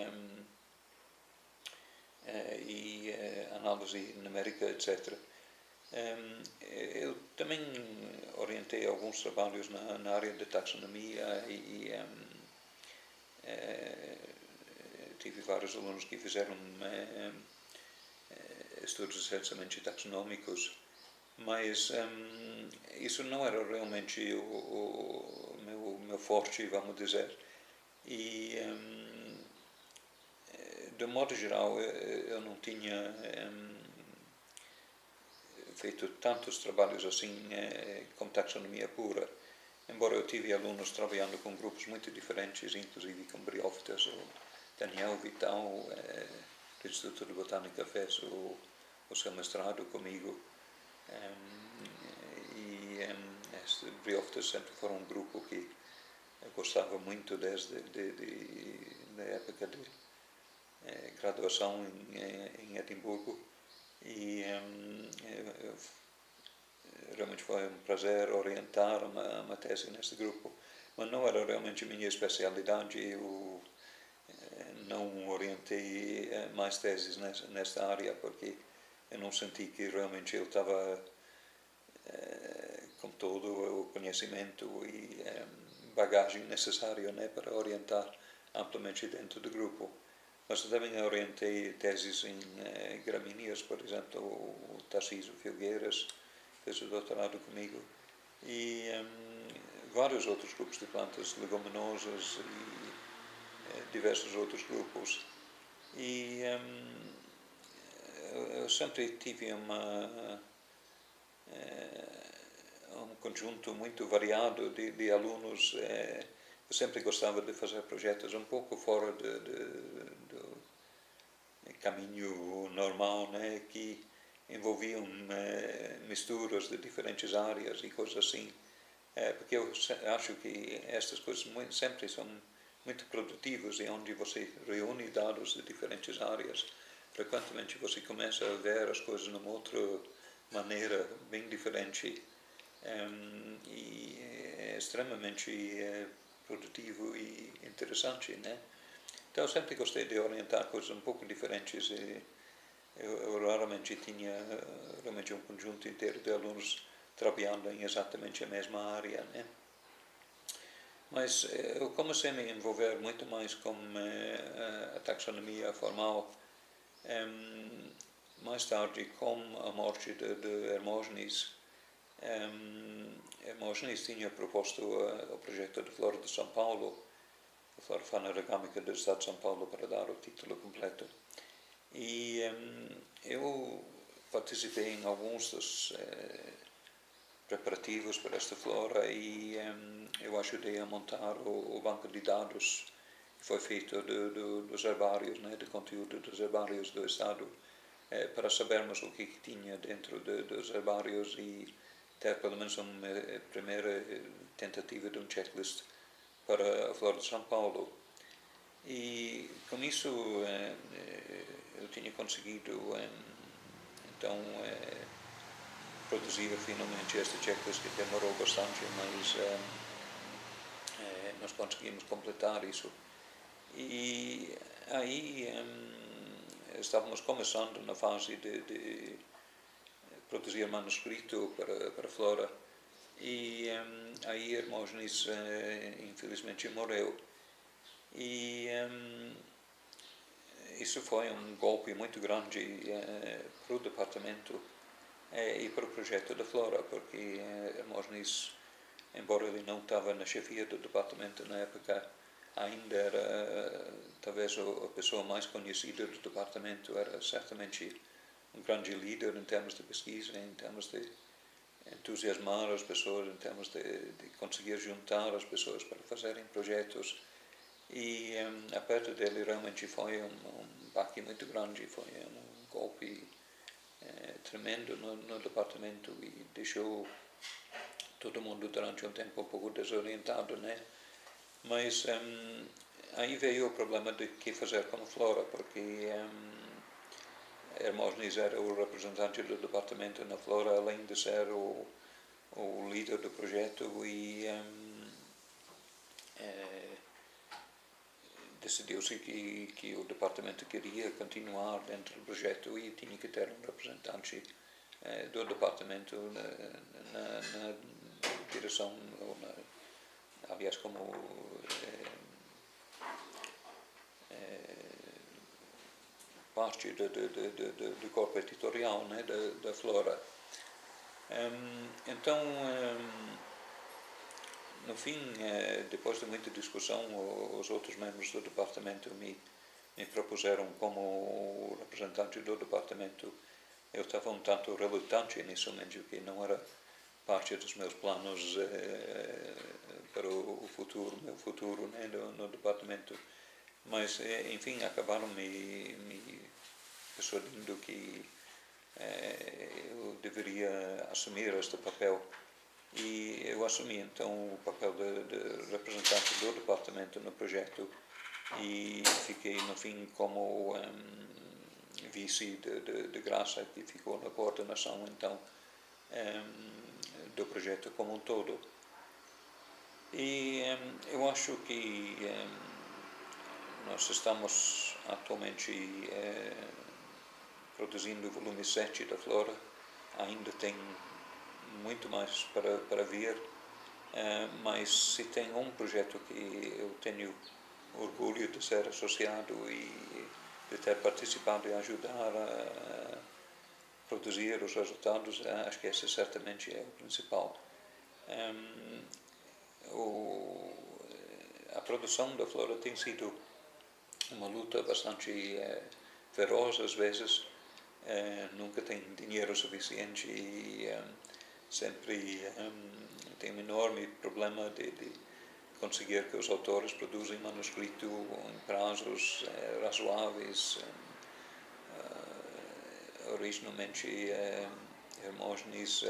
análise numérica, etc., eu também orientei alguns trabalhos na área de taxonomia e tive vários alunos que fizeram estudos essencialmente taxonómicos, mas isso não era realmente o meu forte, vamos dizer. E, de modo geral, eu não tinha feito tantos trabalhos assim com taxonomia pura, embora eu tive alunos trabalhando com grupos muito diferentes, inclusive com briófitas. O Daniel Vital, do Instituto de Botânica, fez o seu mestrado comigo, e estes briófitas sempre foram um grupo que eu gostava muito desde a época de graduação em Edimburgo, e realmente foi um prazer orientar uma tese nesse grupo, mas não era realmente minha especialidade. Eu não orientei mais teses nesta área porque eu não senti que realmente eu estava com todo o conhecimento e bagagem necessária, né, para orientar amplamente dentro do grupo. Mas eu também orientei teses em gramíneas, por exemplo, o Tarcísio Filgueiras fez o doutorado comigo, e vários outros grupos de plantas leguminosas e diversos outros grupos. E eu sempre tive um conjunto muito variado de alunos. Eu sempre gostava de fazer projetos um pouco fora do caminho normal, né, que envolviam misturas de diferentes áreas e coisas assim, porque eu acho que estas coisas sempre são muito produtivas, e onde você reúne dados de diferentes áreas, frequentemente você começa a ver as coisas de uma outra maneira bem diferente, e é extremamente produtivo e interessante, né? Então eu sempre gostei de orientar coisas um pouco diferentes, e eu raramente tinha realmente um conjunto inteiro de alunos trabalhando em exatamente a mesma área, né? Mas eu comecei a me envolver muito mais com a taxonomia formal mais tarde, com a morte de Hermógenes. Hermógenes tinha proposto o projeto de Flora de São Paulo, a Flora Fauna-Orgâmica do Estado de São Paulo, para dar o título completo. E eu participei em alguns dos preparativos para esta flora, e eu ajudei a montar o banco de dados que foi feito dos herbários, né, de conteúdo dos herbários do Estado, para sabermos o que tinha dentro dos herbários e ter pelo menos uma primeira tentativa de um checklist para a flora de São Paulo. E com isso eu tinha conseguido então produzir finalmente este checklist, que demorou bastante, mas nós conseguimos completar isso. E aí estávamos começando na fase de produzir manuscrito para a flora, e aí Hermógenes infelizmente morreu. E isso foi um golpe muito grande para o departamento e para o projeto da flora, porque Hermógenes, embora ele não estava na chefia do departamento na época, ainda era talvez a pessoa mais conhecida do departamento, era certamente um grande líder em termos de pesquisa, em termos de entusiasmar as pessoas, em termos de conseguir juntar as pessoas para fazerem projetos. E a perda dele realmente foi um baque muito grande, foi um golpe tremendo no departamento, e deixou todo mundo durante um tempo um pouco desorientado, né? Mas aí veio o problema de que fazer com a flora, porque Hermógenes era o representante do departamento na flora, além de ser o líder do projeto, e decidiu-se que o departamento queria continuar dentro do projeto e tinha que ter um representante do departamento na direção, aliás, como parte do corpo editorial, né, da flora. Então, no fim, depois de muita discussão, os outros membros do departamento me propuseram como representante do departamento. Eu estava um tanto relutante nisso, mesmo que não era parte dos meus planos para o futuro, meu futuro, né, no departamento. Mas, enfim, acabaram me persuadindo que eu deveria assumir este papel. E eu assumi então o papel de representante do departamento no projeto, e fiquei no fim como vice de Graça, que ficou na coordenação então do projeto como um todo. E eu acho que nós estamos atualmente produzindo o volume 7 da Flora, ainda tem muito mais para vir, mas se tem um projeto que eu tenho orgulho de ser associado, e de ter participado e ajudar a produzir os resultados, acho que esse certamente é o principal. A produção da flora tem sido uma luta bastante feroz às vezes, nunca tem dinheiro suficiente e sempre tem um enorme problema de conseguir que os autores produzem manuscrito em prazos razoáveis. Originalmente, Hermógenes,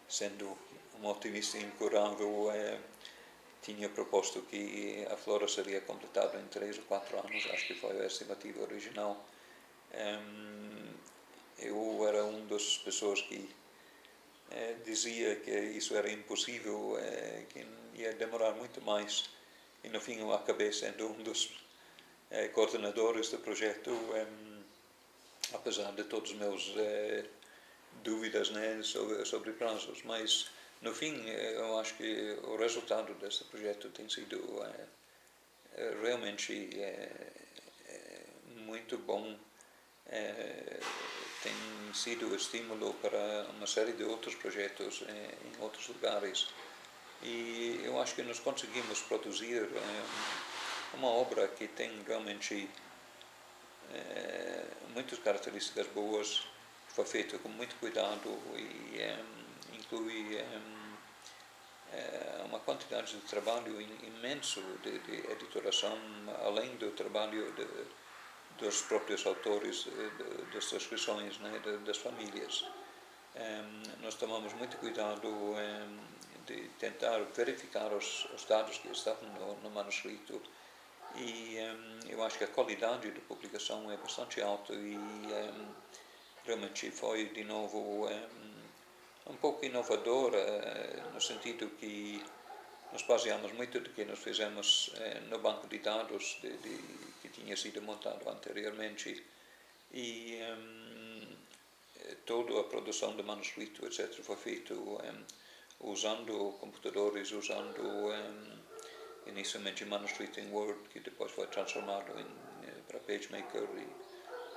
sendo um otimista incurável, tinha proposto que a flora seria completada em 3 ou 4 anos, acho que foi a estimativa original. Eu era uma das pessoas que dizia que isso era impossível, que ia demorar muito mais, e no fim eu acabei sendo um dos coordenadores do projeto, apesar de todos os meus dúvidas, né, sobre prazos, mas no fim eu acho que o resultado desse projeto tem sido realmente muito bom. Tem sido estímulo para uma série de outros projetos em outros lugares, e eu acho que nós conseguimos produzir uma obra que tem realmente muitas características boas, foi feita com muito cuidado e inclui uma quantidade de trabalho imenso de editoração, além do trabalho dos próprios autores das transcrições, né, das famílias. Nós tomamos muito cuidado de tentar verificar os dados que estavam no manuscrito, e eu acho que a qualidade da publicação é bastante alta e realmente foi de novo um pouco inovadora, no sentido que nós baseamos muito do que nós fizemos no banco de dados que tinha sido montado anteriormente, e toda a produção do manuscrito, etc., foi feito usando computadores, usando inicialmente manuscrito em Word, que depois foi transformado para PageMaker e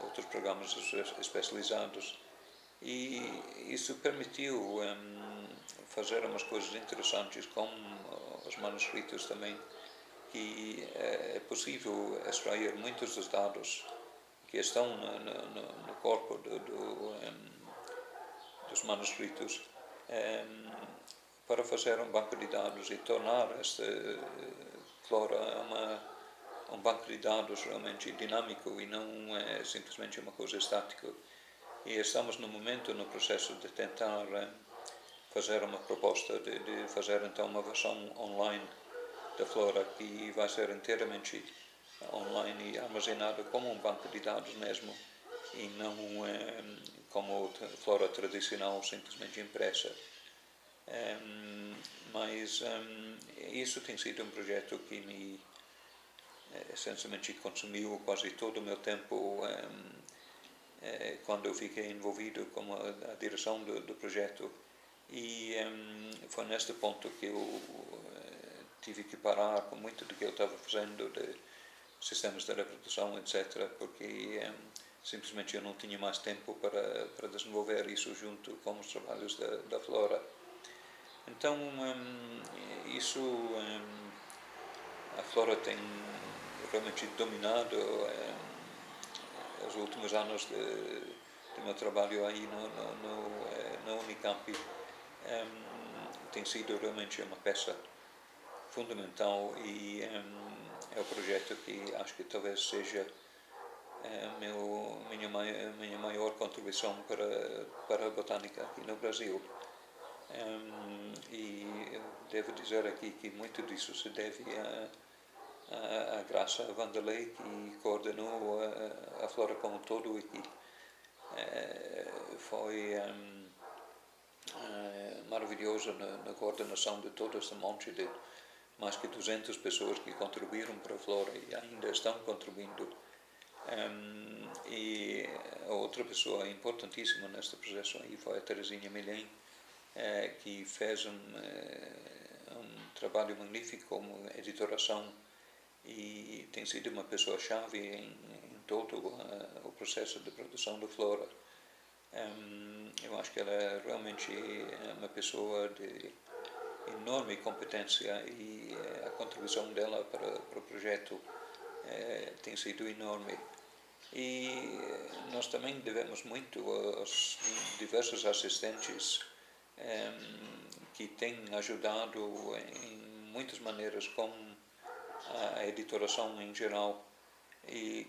outros programas especializados, e isso permitiu fazer umas coisas interessantes com os manuscritos também, que é possível extrair muitos dos dados que estão no corpo dos manuscritos, para fazer um banco de dados e tornar esta flora um banco de dados realmente dinâmico e não simplesmente uma coisa estática. E estamos no momento no processo de tentar fazer uma proposta de fazer então uma versão online da flora, que vai ser inteiramente online e armazenada como um banco de dados mesmo, e não como flora tradicional simplesmente impressa. Mas isso tem sido um projeto que me essencialmente consumiu quase todo o meu tempo quando eu fiquei envolvido com a direção do projeto, e foi neste ponto que eu tive que parar com muito do que eu estava fazendo de sistemas de reprodução, etc., porque simplesmente eu não tinha mais tempo para desenvolver isso junto com os trabalhos da flora. Então, a flora tem realmente dominado os últimos anos do meu trabalho aí no Unicamp. Tem sido realmente uma peça fundamental, e é o projeto que acho que talvez seja minha maior contribuição para a botânica aqui no Brasil. E eu devo dizer aqui que muito disso se deve a Graça Vanderlei, que coordenou a flora como um todo e que foi maravilhoso na coordenação de todo esse monte de mais que 200 pessoas que contribuíram para a flora e ainda estão contribuindo. E a outra pessoa importantíssima neste processo aí foi a Teresinha Milhem, que fez um trabalho magnífico como editoração e tem sido uma pessoa-chave em todo o processo de produção da Flora. Eu acho que ela é realmente uma pessoa de enorme competência e a contribuição dela para o projeto tem sido enorme. E nós também devemos muito aos diversos assistentes que têm ajudado em muitas maneiras com a editoração em geral e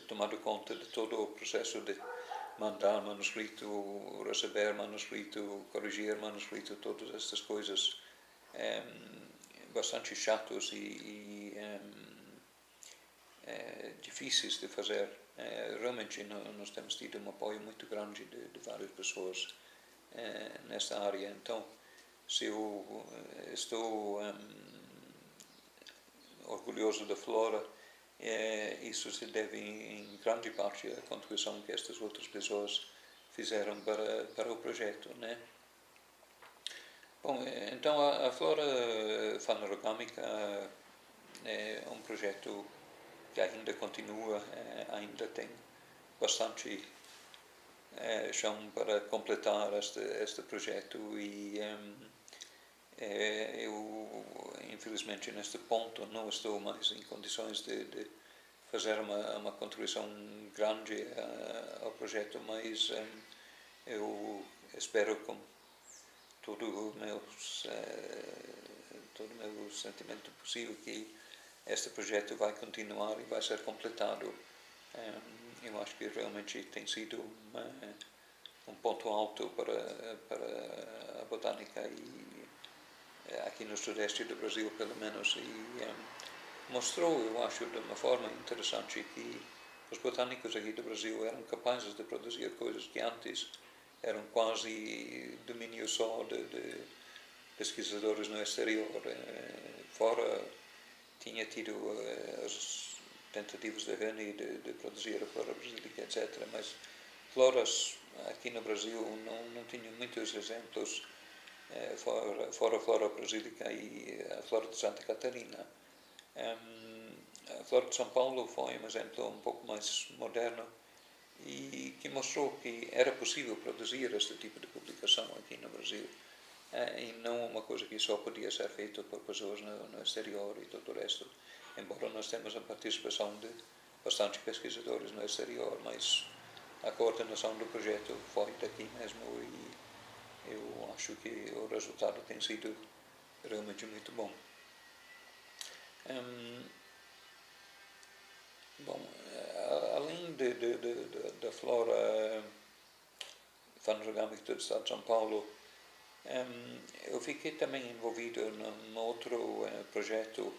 tomado conta de todo o processo de mandar manuscrito, receber manuscrito, corrigir manuscrito, todas estas coisas bastante chatos e difíceis de fazer. Realmente nós temos tido um apoio muito grande de várias pessoas nesta área. Então, se eu estou orgulhoso da Flora, isso se deve em grande parte à contribuição que estas outras pessoas fizeram para o projeto, né? Bom, então a Flora Phanerogamica é um projeto que ainda continua, ainda tem bastante chão para completar este projeto e eu, infelizmente, neste ponto não estou mais em condições de fazer uma contribuição grande ao projeto, mas eu espero com todo o meu sentimento possível que este projeto vai continuar e vai ser completado. Eu acho que realmente tem sido um ponto alto para a botânica e aqui no sudeste do Brasil, pelo menos, e mostrou, eu acho, de uma forma interessante que os botânicos aqui do Brasil eram capazes de produzir coisas que antes eram quase domínio só de pesquisadores no exterior. Fora tinha tido as tentativas de Reni de produzir a flora brasílica, etc. Mas floras aqui no Brasil não tinham muitos exemplos, fora a flora brasílica e a flora de Santa Catarina. A flora de São Paulo foi um exemplo um pouco mais moderno e que mostrou que era possível produzir este tipo de publicação aqui no Brasil, e não uma coisa que só podia ser feita por pessoas no exterior e todo o resto, embora nós temos a participação de bastante pesquisadores no exterior, mas a coordenação do projeto foi daqui mesmo e eu acho que o resultado tem sido realmente muito bom. Bom, além da flora Phanerogamica do estado de São Paulo, eu fiquei também envolvido num outro projeto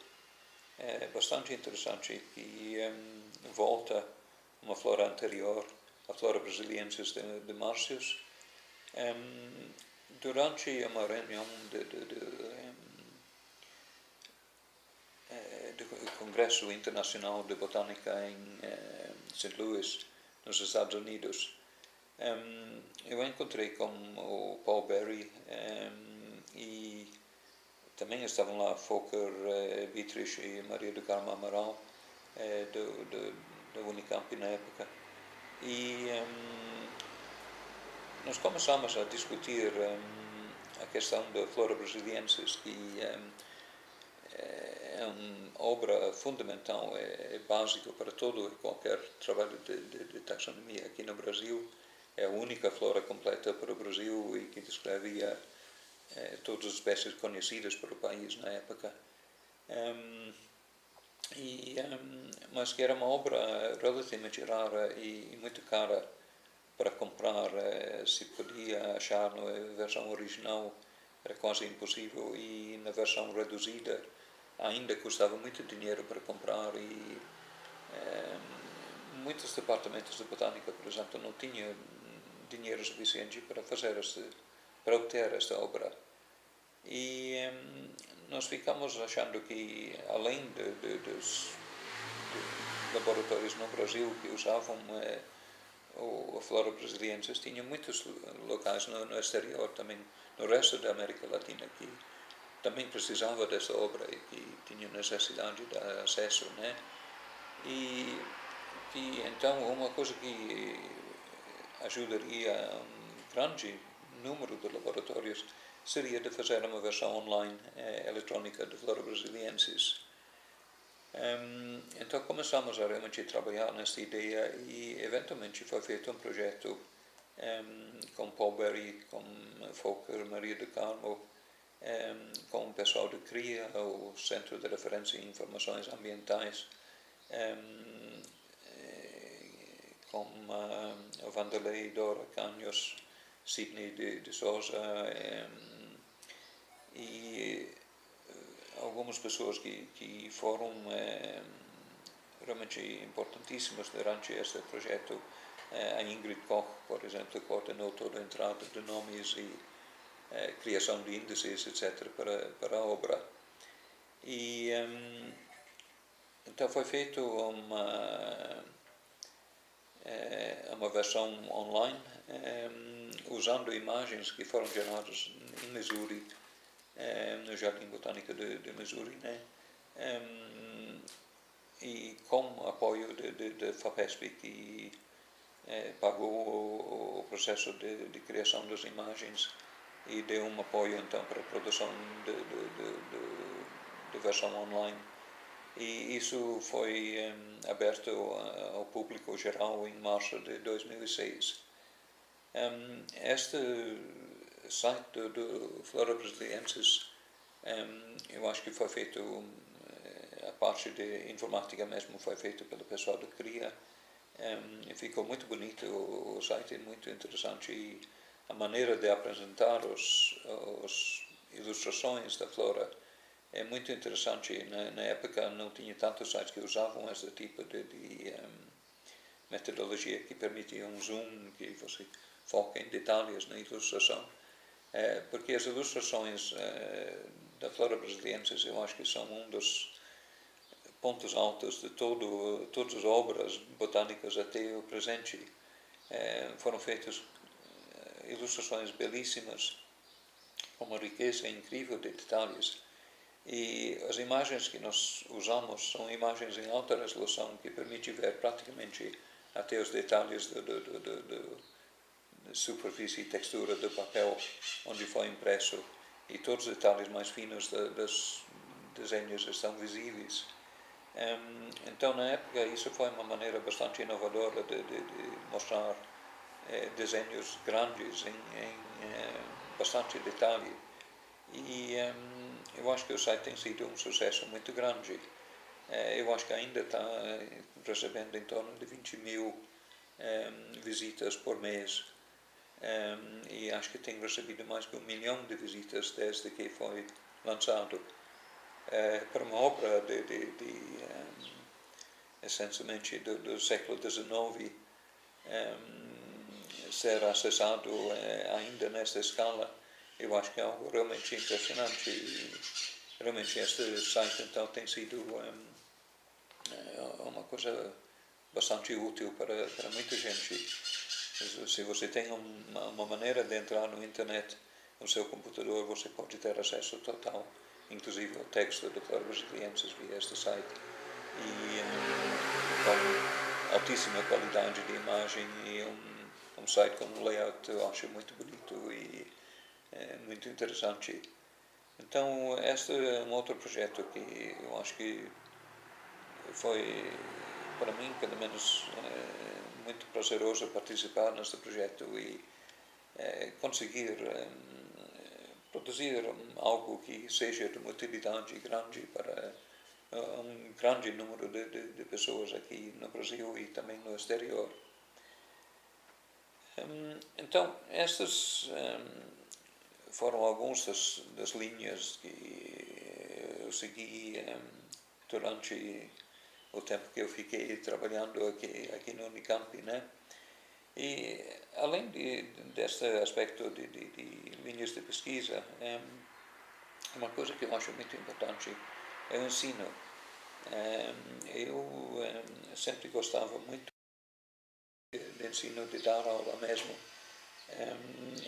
bastante interessante que volta a uma flora anterior, a flora brasiliensis de Márcios. Durante uma reunião do Congresso Internacional de Botânica em St. Louis, nos Estados Unidos, eu encontrei com o Paul Berry e também estavam lá Volker Wittrich e Maria do Carmo Amaral da Unicamp na época, e nós começamos a discutir a questão da flora brasiliensis, que é uma obra fundamental, é básico para todo e qualquer trabalho de taxonomia aqui no Brasil. É a única flora completa para o Brasil e que descrevia todas as espécies conhecidas para o país na época. Mas que era uma obra relativamente rara e muito cara para comprar. Se podia achar na versão original era quase impossível, e na versão reduzida ainda custava muito dinheiro para comprar, e muitos departamentos de botânica, por exemplo, não tinham dinheiro suficiente para obter esta obra. E nós ficamos achando que, além dos laboratórios no Brasil que usavam a flora brasiliensis, tinha muitos locais no exterior também, no resto da América Latina, que também precisava dessa obra e que tinha necessidade de acesso, né? E que então uma coisa que ajudaria a grande número de laboratórios seria de fazer uma versão online eletrónica de Flora Brasiliensis. Então começamos a realmente trabalhar nessa ideia e eventualmente foi feito um projeto com Paul Berry, com Volker Maria de Carmo, com o pessoal de CRIA, o Centro de Referência em Informações Ambientais, com o Vanderlei, Dora Canhos, Sidney de Souza e algumas pessoas que foram realmente importantíssimas durante este projeto. A Ingrid Koch, por exemplo, coordenou toda a entrada de nomes e criação de índices, etc., para a obra. E então foi feito uma versão online usando imagens que foram geradas em Missouri, no Jardim Botânico de Missouri, né? E com apoio de FAPESP, que pagou o processo de criação das imagens e deu um apoio então para a produção de versão online. E isso foi aberto ao público geral em março de 2006. Este site do Flora Brasiliensis, eu acho que foi feito, a parte de informática mesmo foi feita pelo pessoal do CRIA. Ficou muito bonito o site, muito interessante, e a maneira de apresentar as ilustrações da flora é muito interessante. Na época não tinha tantos sites que usavam esse tipo de metodologia que permitia um zoom, que você foca em detalhes na ilustração, porque as ilustrações da Flora Brasiliensis eu acho que são um dos pontos altos de todas as obras botânicas até o presente. Foram feitas ilustrações belíssimas, com uma riqueza incrível de detalhes, e as imagens que nós usamos são imagens em alta resolução que permitem ver praticamente até os detalhes de superfície e textura do papel onde foi impresso, e todos os detalhes mais finos dos desenhos estão visíveis. Então, na época, isso foi uma maneira bastante inovadora de mostrar desenhos grandes em bastante detalhe. E eu acho que o site tem sido um sucesso muito grande. Eu acho que ainda está recebendo em torno de 20.000 visitas por mês. E acho que tem recebido mais de 1 milhão de visitas desde que foi lançado. Para uma obra essencialmente do século XIX, ser acessado ainda nesta escala, eu acho que é algo realmente impressionante. E realmente este site então tem sido uma coisa bastante útil para muita gente. Se você tem uma maneira de entrar no internet no seu computador, você pode ter acesso total, inclusive ao texto de Flora Brasiliensis via este site, e com altíssima qualidade de imagem, e um site com um layout eu acho muito bonito e muito interessante. Então este é um outro projeto que eu acho que foi, para mim pelo menos, muito prazeroso participar neste projeto e conseguir produzir algo que seja de uma utilidade grande para um grande número de pessoas aqui no Brasil e também no exterior. Então, estas foram algumas das linhas que eu segui durante o tempo que eu fiquei trabalhando aqui no Unicamp, né? E além deste aspecto de linhas de pesquisa, uma coisa que eu acho muito importante é o ensino. Eu sempre gostava muito de ensino, de dar aula mesmo.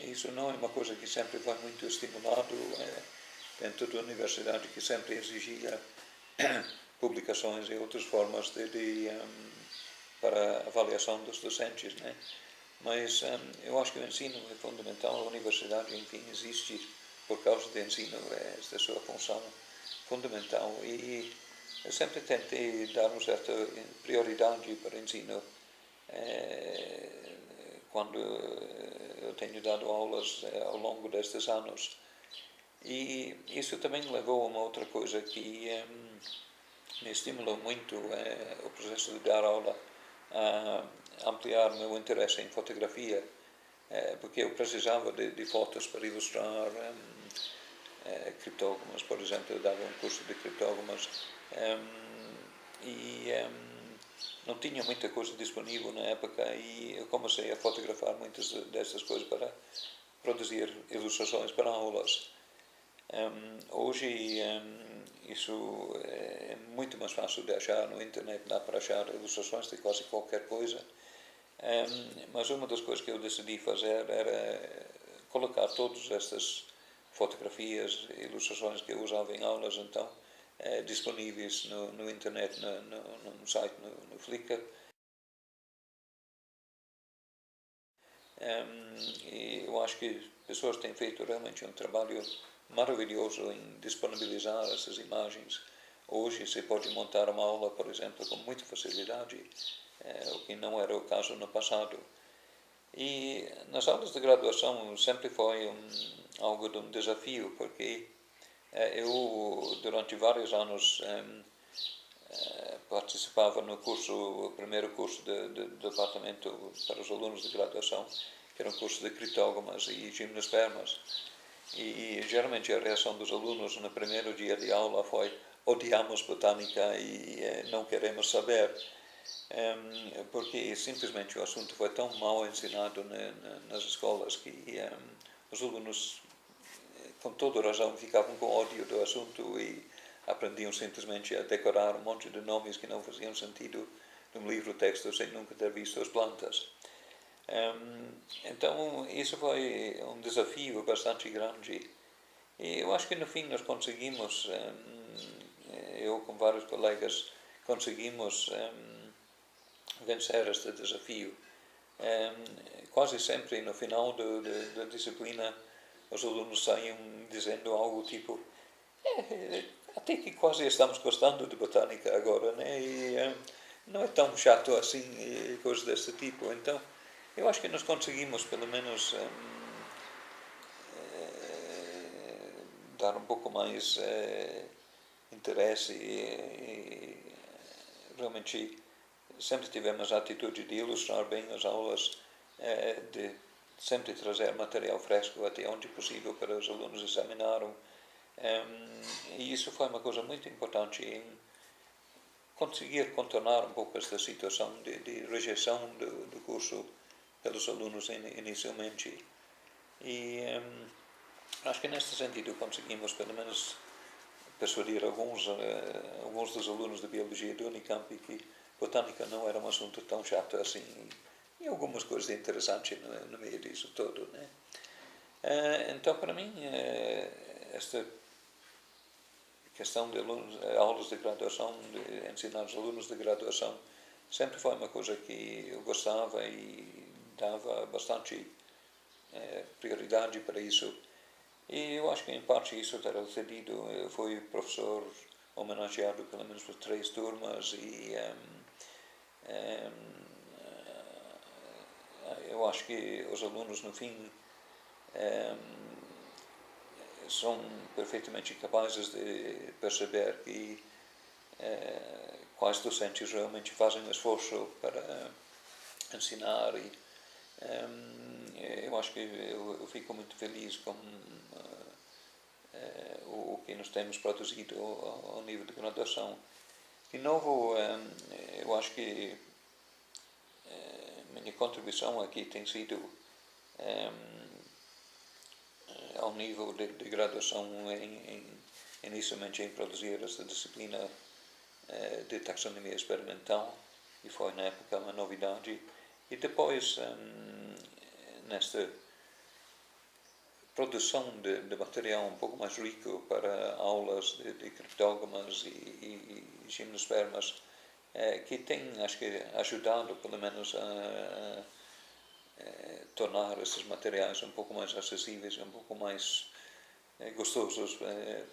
Isso não é uma coisa que sempre foi muito estimulado dentro da universidade, que sempre exigia publicações e outras formas de para a avaliação dos docentes, né? Mas eu acho que o ensino é fundamental, a universidade, enfim, existe por causa do ensino, esta sua função fundamental, e eu sempre tentei dar uma certa prioridade para o ensino quando eu tenho dado aulas ao longo destes anos. E isso também levou a uma outra coisa que me estimulou muito o processo de dar aula, a ampliar meu interesse em fotografia, porque eu precisava de fotos para ilustrar criptógamas, por exemplo. Eu dava um curso de criptógamas e não tinha muita coisa disponível na época, e eu comecei a fotografar muitas dessas coisas para produzir ilustrações para aulas. Hoje isso é muito mais fácil de achar no internet, dá para achar ilustrações de quase qualquer coisa, mas uma das coisas que eu decidi fazer era colocar todas estas fotografias, ilustrações que eu usava em aulas, então, disponíveis no internet, no site, no Flickr. E eu acho que pessoas têm feito realmente um trabalho maravilhoso em disponibilizar essas imagens. Hoje se pode montar uma aula, por exemplo, com muita facilidade, o que não era o caso no passado. E nas aulas de graduação sempre foi algo de um desafio, porque eu, durante vários anos, participava no curso, o primeiro curso de departamento para os alunos de graduação, que era um curso de criptógamas e gimnospermas. E geralmente a reação dos alunos no primeiro dia de aula foi: odiamos botânica e não queremos saber, porque simplesmente o assunto foi tão mal ensinado nas escolas que os alunos, com toda razão, ficavam com ódio do assunto e aprendiam simplesmente a decorar um monte de nomes que não faziam sentido num livro-texto sem nunca ter visto as plantas. Então isso foi um desafio bastante grande, e eu acho que no fim nós conseguimos, eu com vários colegas conseguimos vencer este desafio. Quase sempre no final da disciplina os alunos saem dizendo algo tipo: até que quase estamos gostando de botânica agora, né? E não é tão chato assim, e coisas desse tipo. Então eu acho que nós conseguimos pelo menos dar um pouco mais interesse, e realmente sempre tivemos a atitude de ilustrar bem as aulas, de sempre trazer material fresco até onde possível para os alunos examinarem. E isso foi uma coisa muito importante em conseguir contornar um pouco esta situação de rejeição do curso pelos alunos inicialmente. E acho que neste sentido conseguimos pelo menos persuadir alguns dos alunos de biologia do Unicamp que botânica não era um assunto tão chato assim, e algumas coisas interessantes no meio disso todo, né? Então, para mim, esta questão de aulas de graduação, de ensinar os alunos de graduação, sempre foi uma coisa que eu gostava e dava bastante prioridade para isso. E eu acho que em parte isso terá sucedido. Eu fui professor homenageado pelo menos por 3 turmas, e eu acho que os alunos no fim são perfeitamente capazes de perceber que quais docentes realmente fazem um esforço para ensinar, e eu acho que eu fico muito feliz com o que nós temos produzido ao nível de graduação. De novo, eu acho que minha contribuição aqui tem sido ao nível de graduação inicialmente em produzir esta disciplina de taxonomia experimental, e foi na época uma novidade, e depois nesta produção de material um pouco mais rico para aulas de criptógamas e gimnospermas, que tem, acho que, ajudado, pelo menos, a tornar esses materiais um pouco mais acessíveis, um pouco mais gostosos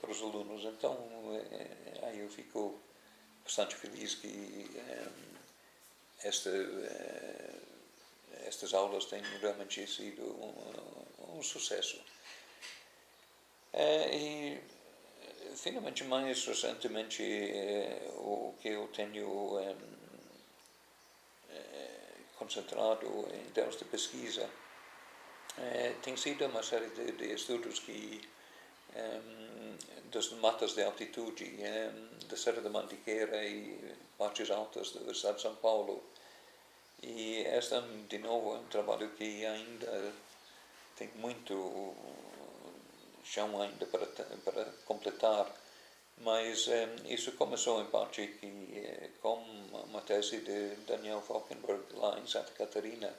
para os alunos. Então, aí eu fico bastante feliz que estas aulas têm realmente sido um sucesso. E, finalmente, mais recentemente, o que eu tenho concentrado em termos de pesquisa tem sido uma série de estudos das matas de altitude da Serra da Mantiqueira e partes altas da Universidade de São Paulo. E este, de novo, é um trabalho que ainda tem muito chão ainda para completar, mas isso começou em parte com uma tese de Daniel Falkenberg lá em Santa Catarina,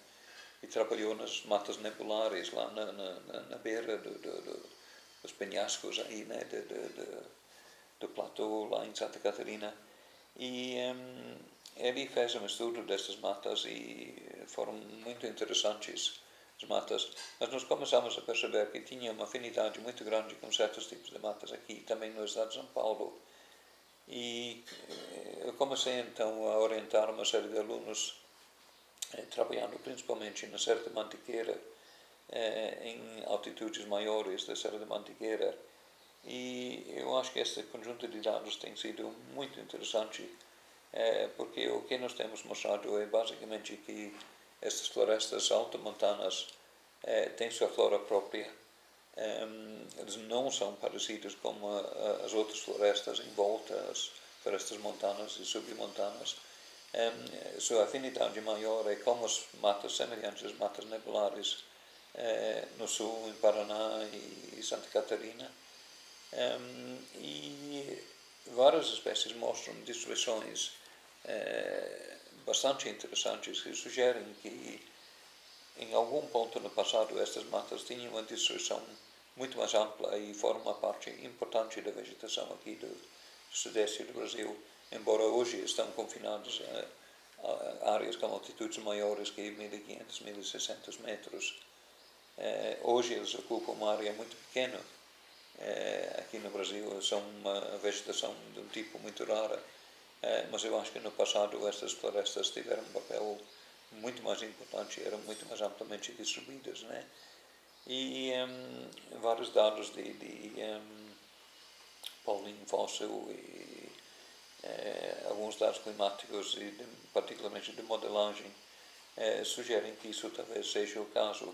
e trabalhou nas matas nebulares lá na beira dos penhascos aí, né, do platô lá em Santa Catarina. E ele fez um estudo dessas matas e foram muito interessantes as matas, mas nós começamos a perceber que tinha uma afinidade muito grande com certos tipos de matas aqui, também no estado de São Paulo. E eu comecei então a orientar uma série de alunos trabalhando principalmente na Serra da Mantiqueira, em altitudes maiores da Serra da Mantiqueira, e eu acho que este conjunto de dados tem sido muito interessante, porque o que nós temos mostrado é basicamente que estas florestas altomontanas têm sua flora própria. Eles não são parecidos com as outras florestas em volta, as florestas montanas e submontanas. Sua afinidade maior é com as matas semelhantes às matas nebulares no sul, em Paraná e Santa Catarina. E várias espécies mostram distribuições bastante interessantes que sugerem que em algum ponto no passado estas matas tinham uma distribuição muito mais ampla e formam uma parte importante da vegetação aqui do sudeste do Brasil, embora hoje estão confinados a áreas com altitudes maiores que 1.500, 1.600 metros. Hoje eles ocupam uma área muito pequena. Aqui no Brasil são uma vegetação de um tipo muito rara, mas eu acho que no passado estas florestas tiveram um papel muito mais importante, eram muito mais amplamente distribuídas, né? E vários dados de Paulinho fóssil e alguns dados climáticos e particularmente de modelagem sugerem que isso talvez seja o caso.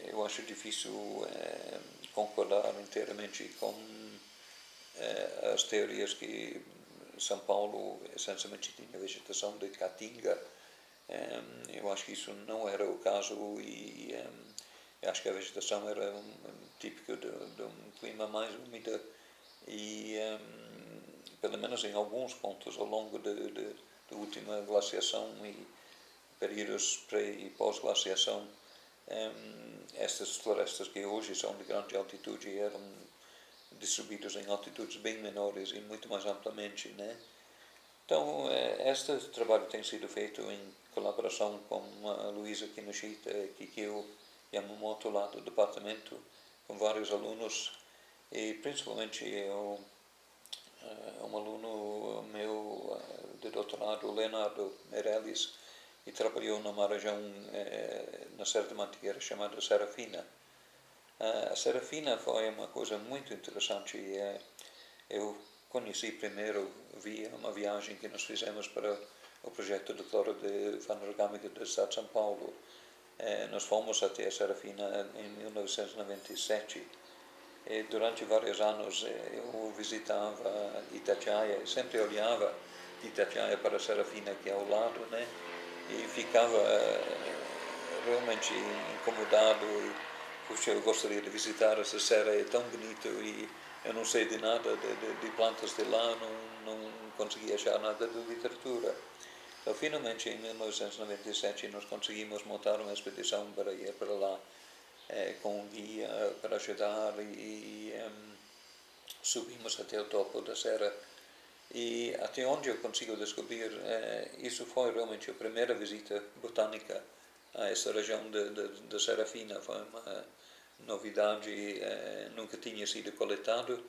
Eu acho difícil concordar inteiramente com as teorias que São Paulo essencialmente tinha vegetação de caatinga. Eu acho que isso não era o caso e eu acho que a vegetação era típica de um clima mais úmido e pelo menos em alguns pontos ao longo da última glaciação e períodos pré e pós-glaciação, estas florestas que hoje são de grande altitude eram distribuídas em altitudes bem menores e muito mais amplamente, né? Então, este trabalho tem sido feito em colaboração com a Luisa Kinoshita e Kikyo Yamamoto lá do departamento, com vários alunos, e principalmente um aluno meu de doutorado, Leonardo Meirelles, que trabalhou numa região na Serra da Mantiqueira chamada Serafina. A Serafina foi uma coisa muito interessante. Eu conheci primeiro via uma viagem que nós fizemos para o projeto de flora de fauna orgânica do estado de São Paulo. Nós fomos até a Serafina em 1997 e durante vários anos eu visitava Itatiaia, sempre olhava de Itatiaia para a Serafina que é ao lado, né? E ficava realmente incomodado e puxa, eu gostaria de visitar essa serra, é tão bonito e eu não sei de nada de plantas de lá, não consegui achar nada de literatura. Então, finalmente, em 1997, nós conseguimos montar uma expedição para ir para lá com um guia para ajudar e subimos até o topo da serra E até onde eu consigo descobrir, isso foi realmente a primeira visita botânica a essa região de Serafina. Foi uma novidade, nunca tinha sido coletado.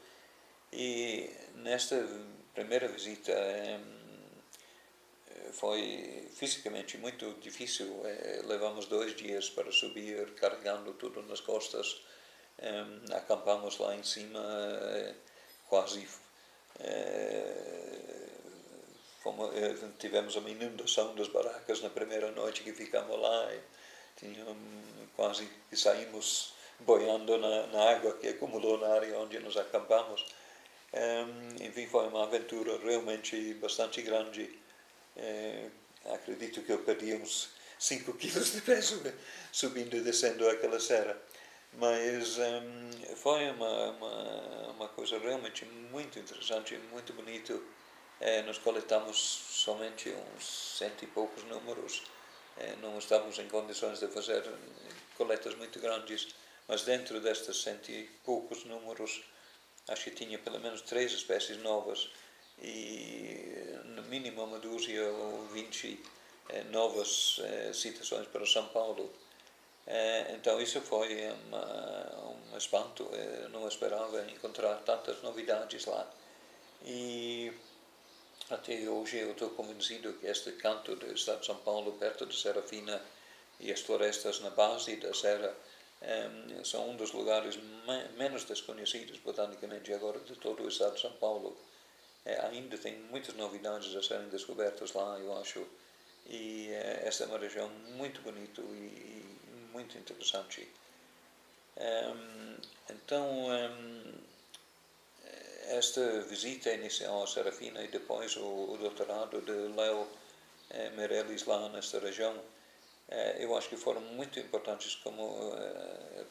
E nesta primeira visita foi fisicamente muito difícil. Levamos 2 dias para subir, carregando tudo nas costas. Acampamos lá em cima, quase tivemos uma inundação das barracas na primeira noite que ficamos lá. Quase que saímos boiando na água que acumulou na área onde nos acampamos. Enfim, foi uma aventura realmente bastante grande. Acredito que eu perdi uns 5 quilos de peso subindo e descendo aquela serra. Mas foi uma coisa realmente muito interessante, muito bonito. Nós coletamos somente uns 100 e poucos números. Não estávamos em condições de fazer coletas muito grandes, mas dentro destes 100 e poucos números, acho que tinha pelo menos 3 espécies novas e no mínimo uma dúzia ou 20 novas citações para São Paulo. Então isso foi um espanto. Eu não esperava encontrar tantas novidades lá. E até hoje eu estou convencido que este canto do estado de São Paulo, perto de Serafina, e as florestas na base da serra, são um dos lugares menos desconhecidos botanicamente agora de todo o estado de São Paulo. Ainda tem muitas novidades a serem descobertas lá, eu acho. E esta é uma região muito bonita e muito interessante. Então, esta visita inicial a Serafina e depois o doutorado de Leo Meirelles lá nesta região, eu acho que foram muito importantes como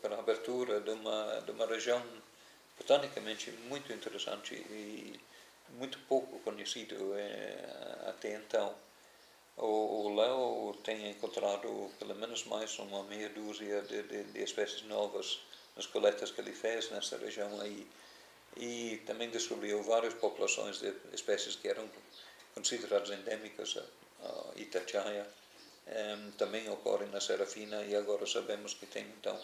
para a abertura de uma região botanicamente muito interessante e muito pouco conhecido até então. O Leo tem encontrado pelo menos mais uma meia dúzia de espécies novas nas coletas que ele fez nessa região aí. E também descobriu várias populações de espécies que eram consideradas endêmicas a Itatiaia. Também ocorrem na Serafina e agora sabemos que tem então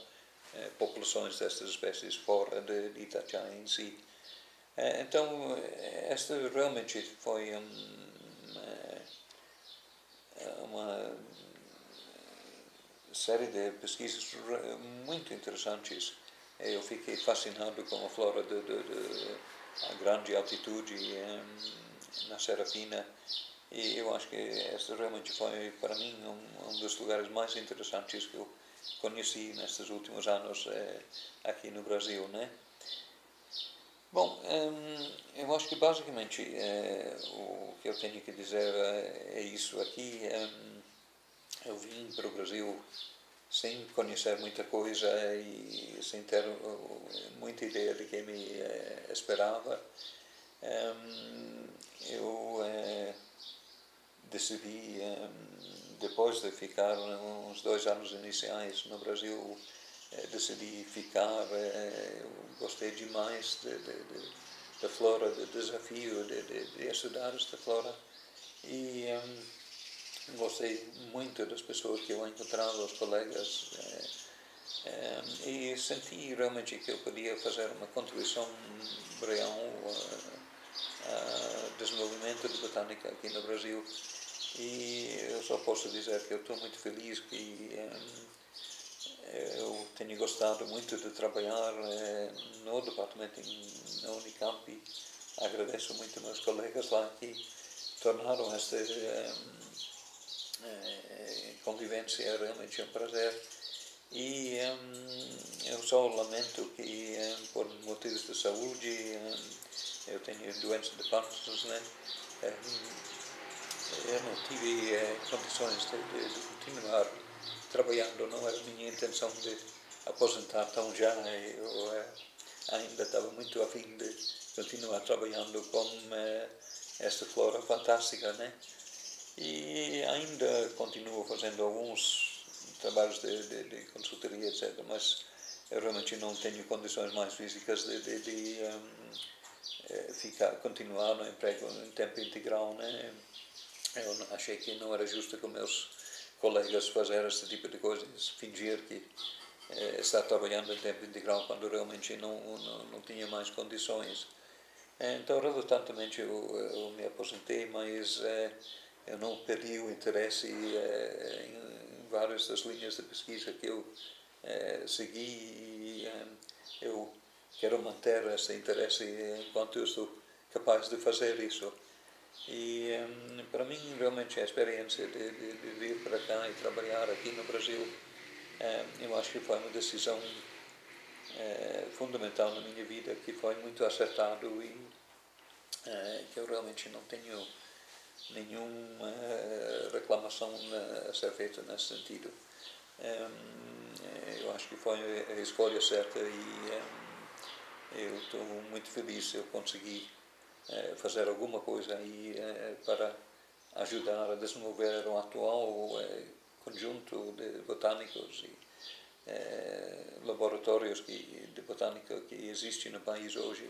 populações destas espécies fora de Itatiaia em si. Então, esta realmente foi uma série de pesquisas muito interessantes. Eu fiquei fascinado com a flora de a grande altitude na Serafina, e eu acho que este realmente foi para mim um dos lugares mais interessantes que eu conheci nestes últimos anos aqui no Brasil, né? Bom, eu acho que basicamente o que eu tenho que dizer é isso aqui. Eu vim para o Brasil sem conhecer muita coisa e sem ter muita ideia de quem me esperava. Eu decidi, depois de ficar uns 2 anos iniciais no Brasil, decidi ficar. Eu gostei demais da flora, do desafio de estudar esta flora, e gostei muito das pessoas que eu encontrava, os colegas, e senti realmente que eu podia fazer uma contribuição real ao desenvolvimento de botânica aqui no Brasil. E eu só posso dizer que eu estou muito feliz que eu tenho gostado muito de trabalhar no departamento na Unicamp. Agradeço muito meus colegas lá que tornaram esta convivência realmente um prazer. E eu só lamento que por motivos de saúde eu tenho doença de Parkinson, né? Eu não tive condições de continuar trabalhando. Não era minha intenção de aposentar tão já. Eu ainda estava muito a fim de continuar trabalhando com esta flora fantástica, né? E ainda continuo fazendo alguns trabalhos de consultoria, etc., mas eu realmente não tenho condições mais físicas de continuar no emprego em tempo integral, né? Eu achei que não era justo com meus colegas fazer esse tipo de coisas, fingir que está trabalhando em tempo integral quando realmente não tinha mais condições. Então, resultantemente, eu me aposentei, mas eu não perdi o interesse em várias das linhas de pesquisa que eu segui, e eu quero manter esse interesse enquanto eu estou capaz de fazer isso. E para mim, realmente, a experiência de vir para cá e trabalhar aqui no Brasil, eu acho que foi uma decisão fundamental na minha vida, que foi muito acertado e que eu realmente não tenho nenhuma reclamação a ser feita nesse sentido. Eu acho que foi a escolha certa e eu estou muito feliz se eu consegui fazer alguma coisa aí para ajudar a desenvolver o atual conjunto de botânicos e laboratórios de botânica que existe no país hoje.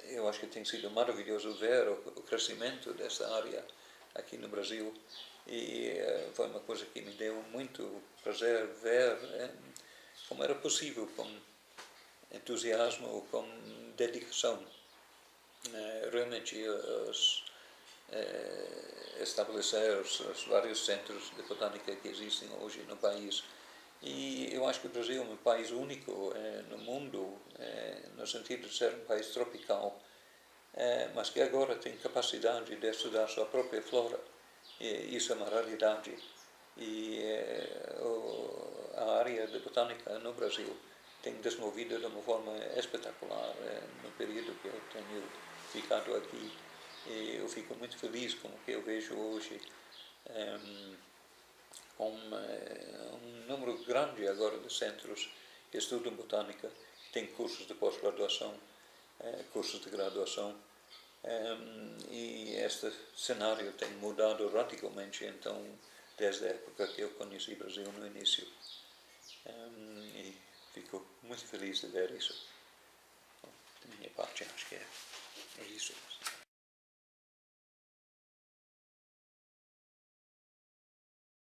Eu acho que tem sido maravilhoso ver o crescimento dessa área aqui no Brasil e foi uma coisa que me deu muito prazer ver como era possível, com entusiasmo, com dedicação, realmente estabelecer os vários centros de botânica que existem hoje no país. E eu acho que o Brasil é um país único no mundo, no sentido de ser um país tropical, mas que agora tem capacidade de estudar sua própria flora. E isso é uma realidade. E a área de botânica no Brasil tem desenvolvido de uma forma espetacular no período que eu tenho ficado aqui. E eu fico muito feliz com o que eu vejo hoje, com um número grande agora de centros que estudam botânica, tem cursos de pós-graduação, cursos de graduação, e este cenário tem mudado radicalmente, então, desde a época que eu conheci o Brasil no início. E fico muito feliz de ver isso. Da minha parte, acho que é isso.